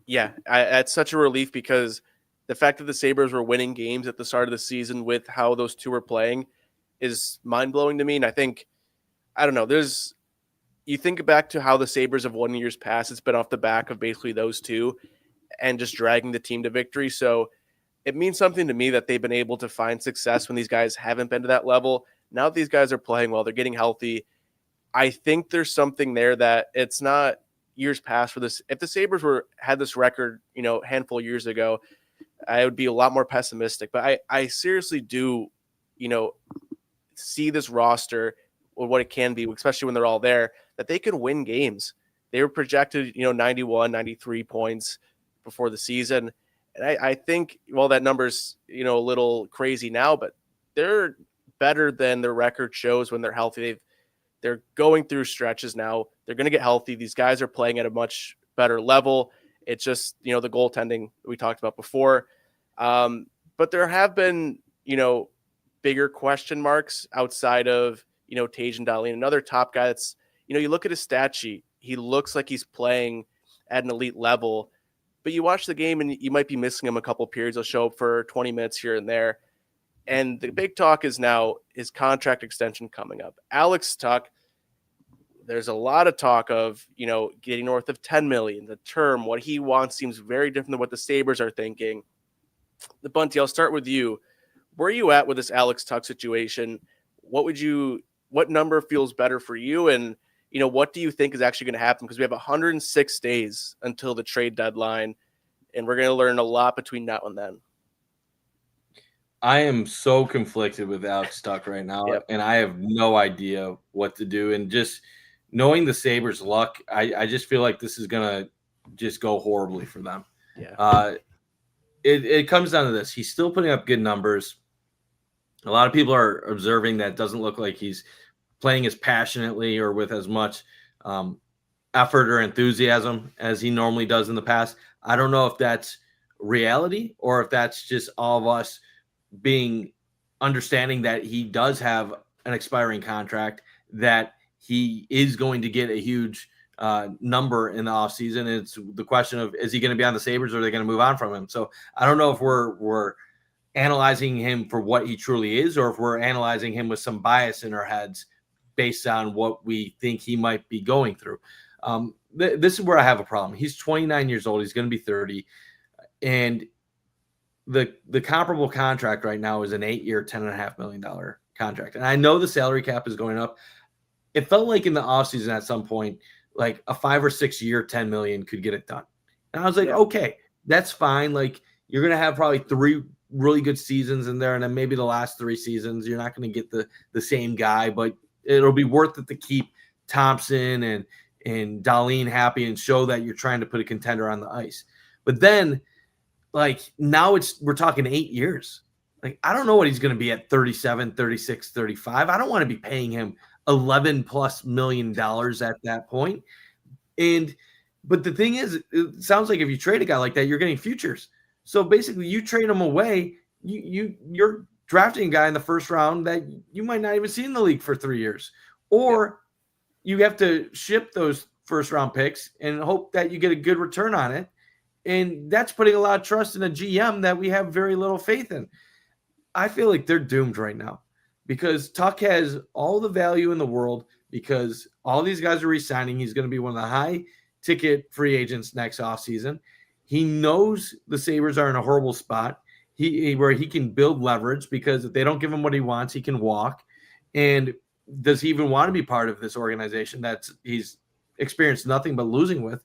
Yeah, that's such a relief, because the fact that the Sabres were winning games at the start of the season with how those two were playing is mind-blowing to me. And I think, I don't know, you think back to how the Sabres have won in years past, it's been off the back of basically those two and just dragging the team to victory. So it means something to me that they've been able to find success when these guys haven't been to that level. Now that these guys are playing well, they're getting healthy. I think there's something there that it's not years past for this. If the Sabres had this record, a handful of years ago, I would be a lot more pessimistic. But I seriously do, see this roster or what it can be, especially when they're all there, that they can win games. They were projected, 91, 93 points before the season. And I think, that number's, a little crazy now, but they're better than their record shows when they're healthy. They're going through stretches now. They're going to get healthy. These guys are playing at a much better level. It's just, the goaltending we talked about before. But there have been, bigger question marks outside of, Tage and Dahlin. Another top guy that's, you look at his stat sheet. He looks like he's playing at an elite level, but you watch the game and you might be missing him a couple of periods. He'll show up for 20 minutes here and there. And the big talk is now his contract extension coming up. Alex Tuch, there's a lot of talk of, getting north of 10 million. The term, what he wants seems very different than what the Sabres are thinking. The Bunty, I'll start with you. Where are you at with this Alex Tuch situation? What number feels better for you? And, what do you think is actually going to happen? Because we have 106 days until the trade deadline, and we're going to learn a lot between now and then. I am so conflicted with Alex Tuch right now, and I have no idea what to do. And just knowing the Sabres' luck, I just feel like this is going to just go horribly for them. Yeah. It comes down to this. He's still putting up good numbers. A lot of people are observing that it doesn't look like he's playing as passionately or with as much effort or enthusiasm as he normally does in the past. I don't know if that's reality or if that's just all of us understanding that he does have an expiring contract, that he is going to get a huge number in the offseason. It's the question of, is he going to be on the Sabres or are they going to move on from him? So I don't know if we're analyzing him for what he truly is, or if we're analyzing him with some bias in our heads based on what we think he might be going through. This is where I have a problem. He's 29 years old. He's going to be 30. And the comparable contract right now is an 8-year, $10.5 million contract. And I know the salary cap is going up. It felt like in the offseason at some point, like a 5 or 6 year, $10 million could get it done. And I was like, okay, that's fine. Like, you're going to have probably 3 really good seasons in there. And then maybe the last 3 seasons, you're not going to get the same guy, but it'll be worth it to keep Thompson and Dahlin happy and show that you're trying to put a contender on the ice. But then, like, now we're talking 8 years. Like, I don't know what he's going to be at 37, 36, 35. I don't want to be paying him $11+ million at that point. But the thing is, it sounds like if you trade a guy like that, you're getting futures. So basically, you trade him away, you're drafting a guy in the first round that you might not even see in the league for 3 years. Or you have to ship those first round picks and hope that you get a good return on it. And that's putting a lot of trust in a GM that we have very little faith in. I feel like they're doomed right now because Tuch has all the value in the world because all these guys are re-signing. He's going to be one of the high-ticket free agents next offseason. He knows the Sabres are in a horrible spot where he can build leverage because if they don't give him what he wants, he can walk. And does he even want to be part of this organization that he's experienced nothing but losing with?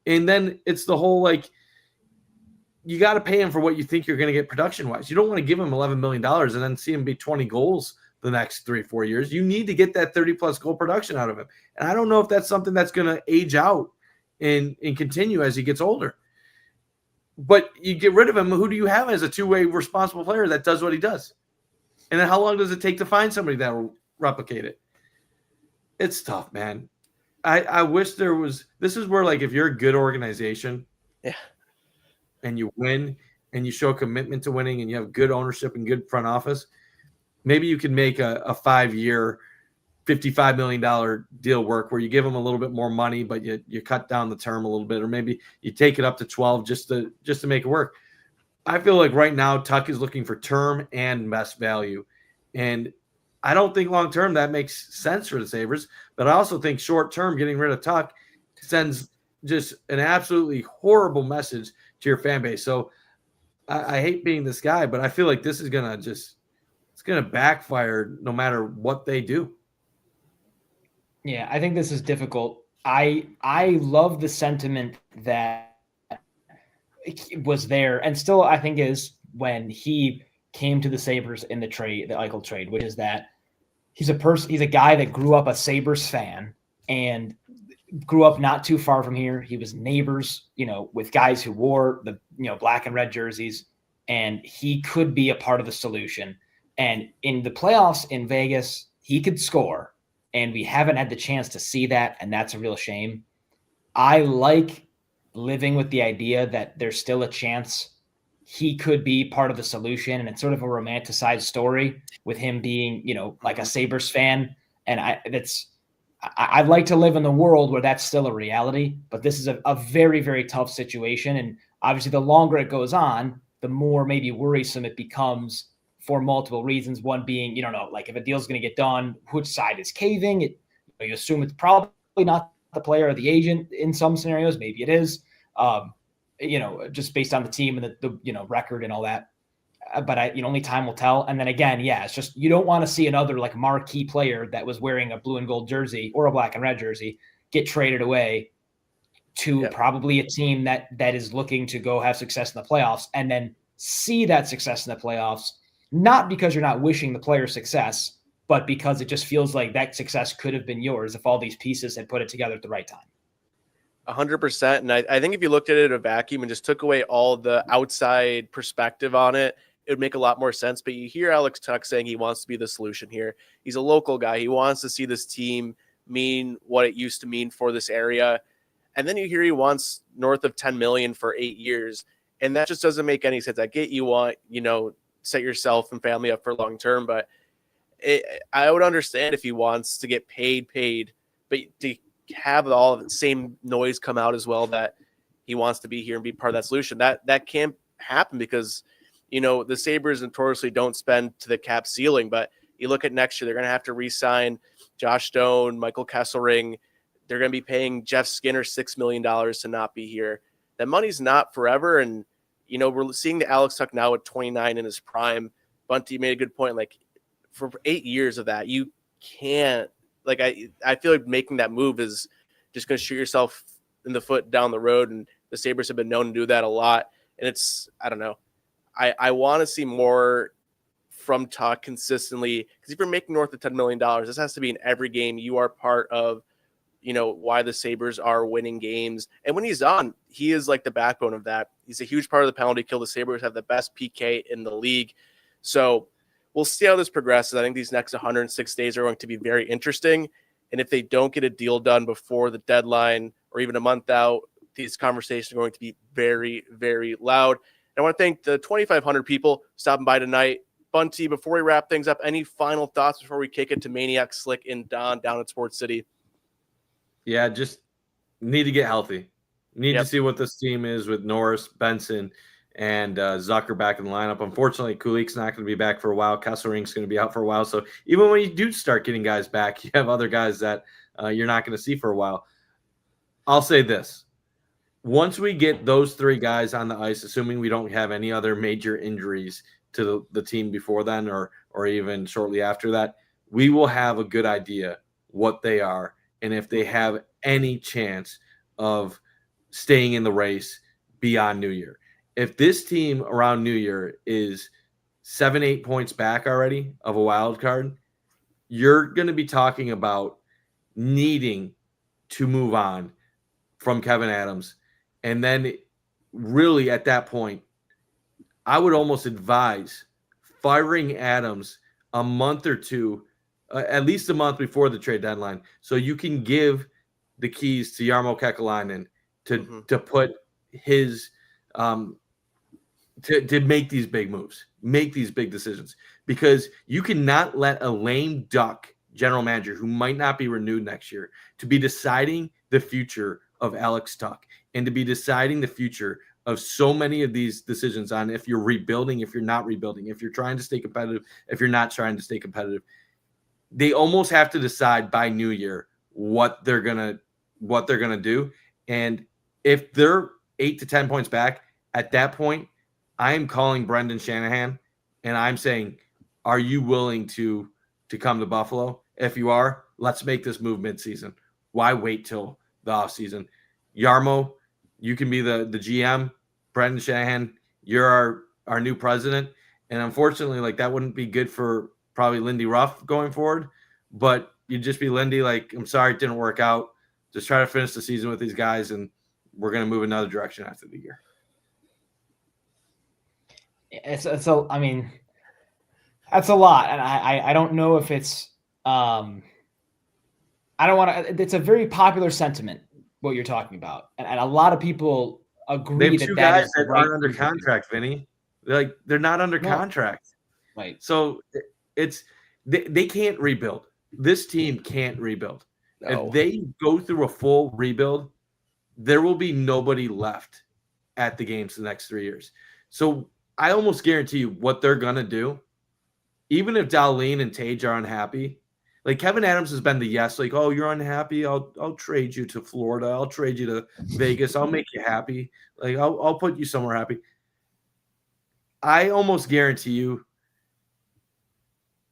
And then it's the whole, like, you got to pay him for what you think you're going to get production-wise. You don't want to give him $11 million and then see him be 20 goals the next 3-4 years. You need to get that 30-plus goal production out of him. And I don't know if that's something that's going to age out and continue as he gets older. But you get rid of him, who do you have as a two-way responsible player that does what he does? And then how long does it take to find somebody that will replicate it? It's tough, man. I wish there was – this is where, like, if you're a good organization – and you win and you show commitment to winning and you have good ownership and good front office, maybe you can make a 5-year, $55 million deal work where you give them a little bit more money, but you cut down the term a little bit, or maybe you take it up to 12 just to make it work. I feel like right now Tuck is looking for term and best value. And I don't think long-term that makes sense for the Sabres, but I also think short-term getting rid of Tuck sends just an absolutely horrible message to your fan base. So I hate being this guy, but I feel like this is going to it's going to backfire no matter what they do. Yeah, I think this is difficult. I love the sentiment that was there and still I think is when he came to the Sabres in the Eichel trade, which is that he's a guy that grew up a Sabres fan and grew up not too far from here. He was neighbors, with guys who wore the, black and red jerseys, and he could be a part of the solution. And in the playoffs in Vegas, he could score, and we haven't had the chance to see that, and that's a real shame. I like living with the idea that there's still a chance he could be part of the solution, and it's sort of a romanticized story with him being, like a Sabres fan. And I'd like to live in the world where that's still a reality, but this is a very, very tough situation. And obviously the longer it goes on, the more maybe worrisome it becomes for multiple reasons. One being, you don't know, like if a deal's going to get done, which side is caving? You assume it's probably not the player or the agent in some scenarios. Maybe it is, just based on the team and the record and all that. But only time will tell. And then again, it's just you don't want to see another like marquee player that was wearing a blue and gold jersey or a black and red jersey get traded away to probably a team that is looking to go have success in the playoffs, and then see that success in the playoffs, not because you're not wishing the player success, but because it just feels like that success could have been yours if all these pieces had put it together at the right time. 100%. And I think if you looked at it in a vacuum and just took away all the outside perspective on it, it would make a lot more sense. But you hear Alex Tuck saying he wants to be the solution here. He's a local guy. He wants to see this team mean what it used to mean for this area. And then you hear he wants north of $10 million for 8 years. And that just doesn't make any sense. I get you want, set yourself and family up for long term, but I would understand if he wants to get paid, but to have all of the same noise come out as well that he wants to be here and be part of that solution, that can't happen because the Sabres notoriously don't spend to the cap ceiling. But you look at next year, they're going to have to re-sign Josh Stone, Michael Kesselring. They're going to be paying Jeff Skinner $6 million to not be here. That money's not forever. And, we're seeing the Alex Tuck now at 29 in his prime. Bunty made a good point. Like for 8 years of that, you can't, I feel like making that move is just going to shoot yourself in the foot down the road. And the Sabres have been known to do that a lot. And I don't know. I want to see more from Tuck consistently, because if you're making north of $10 million, this has to be in every game. You are part of, why the Sabres are winning games. And when he's on, he is like the backbone of that. He's a huge part of the penalty kill. The Sabres have the best PK in the league. So we'll see how this progresses. I think these next 106 days are going to be very interesting. And if they don't get a deal done before the deadline or even a month out, these conversations are going to be very, very loud. I want to thank the 2,500 people stopping by tonight. Bunty, before we wrap things up, any final thoughts before we kick it to Maniac, Slick, and Don down at Sports City? Yeah, just need to get healthy. Need to see what this team is with Norris, Benson, and Zucker back in the lineup. Unfortunately, Kulik's not going to be back for a while. Kesselring's going to be out for a while. So even when you do start getting guys back, you have other guys that you're not going to see for a while. I'll say this. Once we get those three guys on the ice, assuming we don't have any other major injuries to the team before then or even shortly after that, we will have a good idea what they are and if they have any chance of staying in the race beyond New Year. if this team around New Year is 7-8 points back already of a wild card, you're going to be talking about needing to move on from Kevin Adams. And then really at that point, I would almost advise firing Adams a month or two, at least a month before the trade deadline, so you can give the keys to Jarmo Kekalainen to put his to make these big moves, make these big decisions, because you cannot let a lame duck general manager who might not be renewed next year to be deciding the future of Alex Tuck and to be deciding the future of so many of these decisions on if you're rebuilding, if you're not rebuilding, if you're trying to stay competitive, if you're not trying to stay competitive. They almost have to decide by New Year what they're gonna do. And if they're 8 to 10 points back, at that point, I am calling Brendan Shanahan and I'm saying, are you willing to come to Buffalo? If you are, let's make this move midseason. Why wait till the offseason? Jarmo, you can be the GM. Brendan Shanahan, you're our new president. And unfortunately, like, that wouldn't be good for probably Lindy Ruff going forward. But you'd just be Lindy, like, I'm sorry it didn't work out. Just try to finish the season with these guys, and we're going to move another direction after the year. That's a lot. And I don't know if it's I don't want to. It's a very popular sentiment, what you're talking about, and a lot of people agree they have that two that guys is the that right aren't under thing to do. contract, Vinny. They're not under contract. Right. So they can't rebuild. This team can't rebuild. No. If they go through a full rebuild, there will be nobody left at the games the next 3 years. So I almost guarantee you what they're gonna do, even if Darlene and Tage are unhappy. Like, Kevin Adams has been the yes, like, oh, you're unhappy, I'll trade you to Florida, I'll trade you to Vegas, I'll make you happy, like I'll put you somewhere happy. I almost guarantee you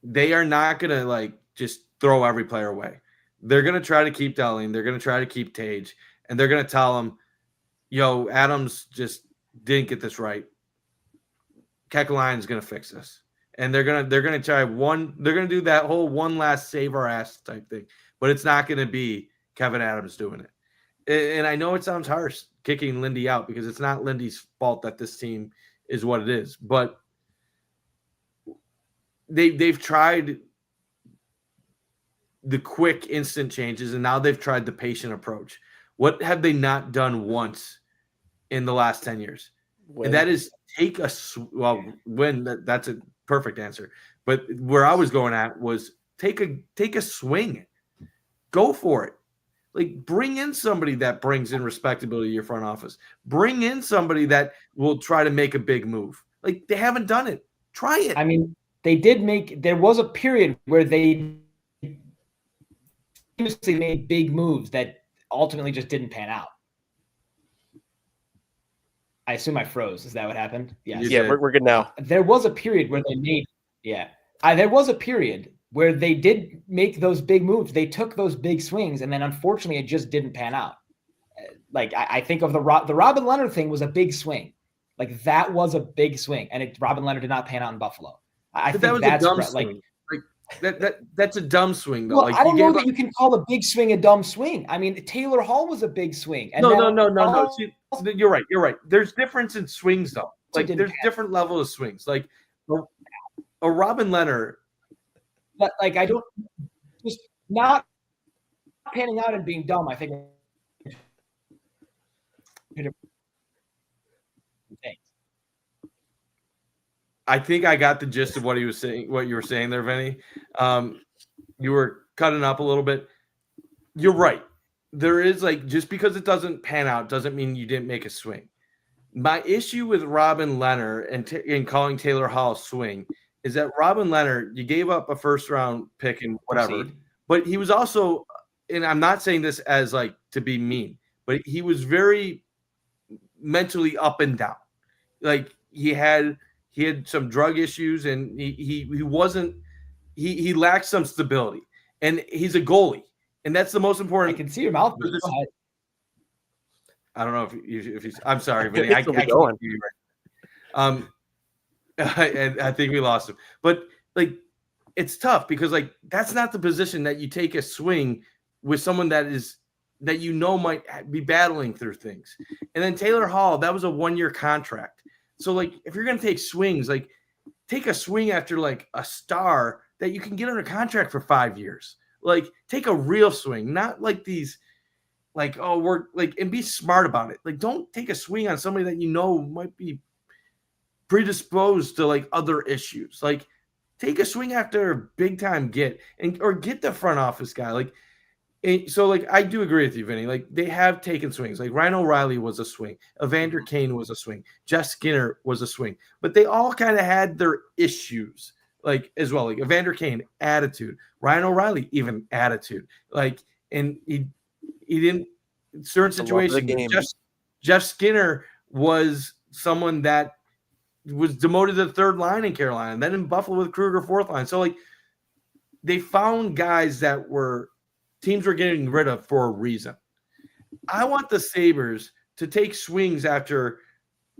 they are not gonna, like, just throw every player away. They're gonna try to keep Darlene, they're gonna try to keep Tage, and they're gonna tell him, yo, Adams just didn't get this right. Kekalainen's gonna fix this. And they're gonna try they're gonna do that whole one last save our ass type thing, but it's not gonna be Kevin Adams doing it. And I know it sounds harsh kicking Lindy out, because it's not Lindy's fault that this team is what it is, but they've tried the quick instant changes, and now they've tried the patient approach. What have they not done once in the last 10 years? And that is take a that's a perfect answer. But where I was going at was take a swing. Go for it. Like, bring in somebody that brings in respectability to your front office. Bring in somebody that will try to make a big move. Like, they haven't done it. Try it. I mean, there was a period where they made big moves that ultimately just didn't pan out. I assume I froze. Is that what happened? Yes. Yeah, we're good now. There was a period where they made, there was a period where they did make those big moves. They took those big swings, and then unfortunately, it just didn't pan out. Like, I think of the Robin Leonard thing was a big swing. Like, that was a big swing, and Robin Leonard did not pan out in Buffalo. I think that was that's a dumb like. swing. That's a dumb swing, though. Well, like, I don't know that you can call a big swing a dumb swing. I mean, Taylor Hall was a big swing. And no. See, you're right. There's difference in swings, though. Like, there's different levels of swings. Like, a Robin Leonard. But, like, I don't just not panning out and being dumb. I think. I think I got the gist of what he was saying, what you were saying there, Vinny. You were cutting up a little bit. You're right. There is, like, just because it doesn't pan out doesn't mean you didn't make a swing. My issue with Robin Leonard and calling Taylor Hall swing is that Robin Leonard, you gave up a first-round pick and whatever, but he was also, and I'm not saying this as, like, to be mean, but he was very mentally up and down. Like, he had some drug issues, and he lacked some stability, and he's a goalie, and that's the most important. I can see your mouth. I don't know if he's. I'm sorry, Vinny. I can't hear you right. I think we lost him. But like, it's tough because like that's not the position that you take a swing with someone that might be battling through things. And then Taylor Hall, that was a 1-year contract. So like, if you're gonna take swings, like take a swing after like a star that you can get under contract for 5 years. Like, take a real swing, not like these. Like, oh, we're like, and be smart about it. Like, don't take a swing on somebody that you know might be predisposed to like other issues. Like, take a swing after a big time get or get the front office guy. Like, so like I do agree with you, Vinny. Like, they have taken swings. Like Ryan O'Reilly was a swing, Evander Kane was a swing, Jeff Skinner was a swing, but they all kind of had their issues, like as well. Like Evander Kane, attitude, Ryan O'Reilly, even attitude. Like, and he didn't certain situations. Jeff Skinner was someone that was demoted to the third line in Carolina, and then in Buffalo with Kruger fourth line. So like they found guys that teams were getting rid of for a reason. I want the Sabres to take swings after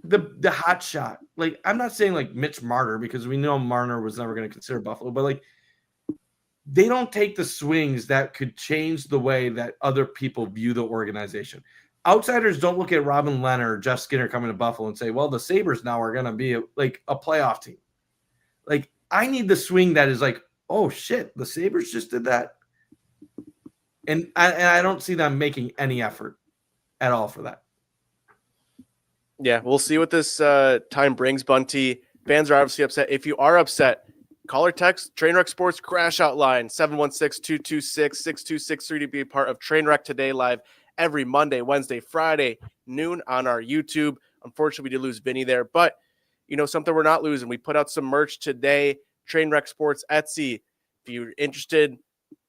the hot shot. Like, I'm not saying like Mitch Marner, because we know Marner was never going to consider Buffalo, but like they don't take the swings that could change the way that other people view the organization. Outsiders don't look at Robin Leonard or Jeff Skinner coming to Buffalo and say, well, the Sabres now are going to be like a playoff team. Like, I need the swing that is like, oh shit, the Sabres just did that. And I don't see them making any effort at all for that. Yeah, we'll see what this time brings, Bunty. Fans are obviously upset. If you are upset, call or text Trainwreck Sports Crash Out Line, 716-226-6263 to be a part of Trainwreck Today Live every Monday, Wednesday, Friday, noon on our YouTube. Unfortunately, we did lose Vinny there, but you know something we're not losing. We put out some merch today, Trainwreck Sports Etsy. If you're interested,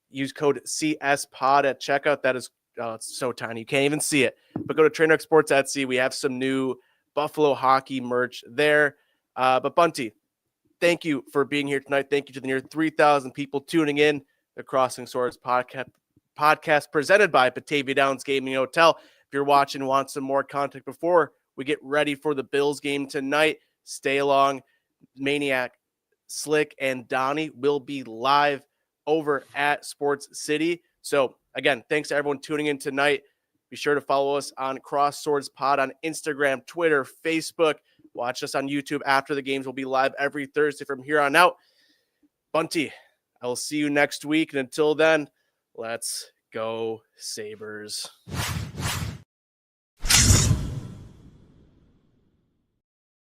use code CSPOD at checkout. That is it's so tiny. You can't even see it. But go to Trainwreck Sports Etsy. We have some new Buffalo hockey merch there. But Bunty, thank you for being here tonight. Thank you to the near 3,000 people tuning in. The Crossing Swords podcast presented by Batavia Downs Gaming Hotel. If you're watching, want some more content before we get ready for the Bills game tonight, stay along. Maniac, Slick, and Donnie will be live over at Sports City. So again, thanks to everyone tuning in tonight. Be sure to follow us on Cross Swords Pod on Instagram, Twitter, Facebook. Watch us on YouTube after the games. Will be live every Thursday from here on out. Bunty, I will see you next week. And until then, let's go Sabres.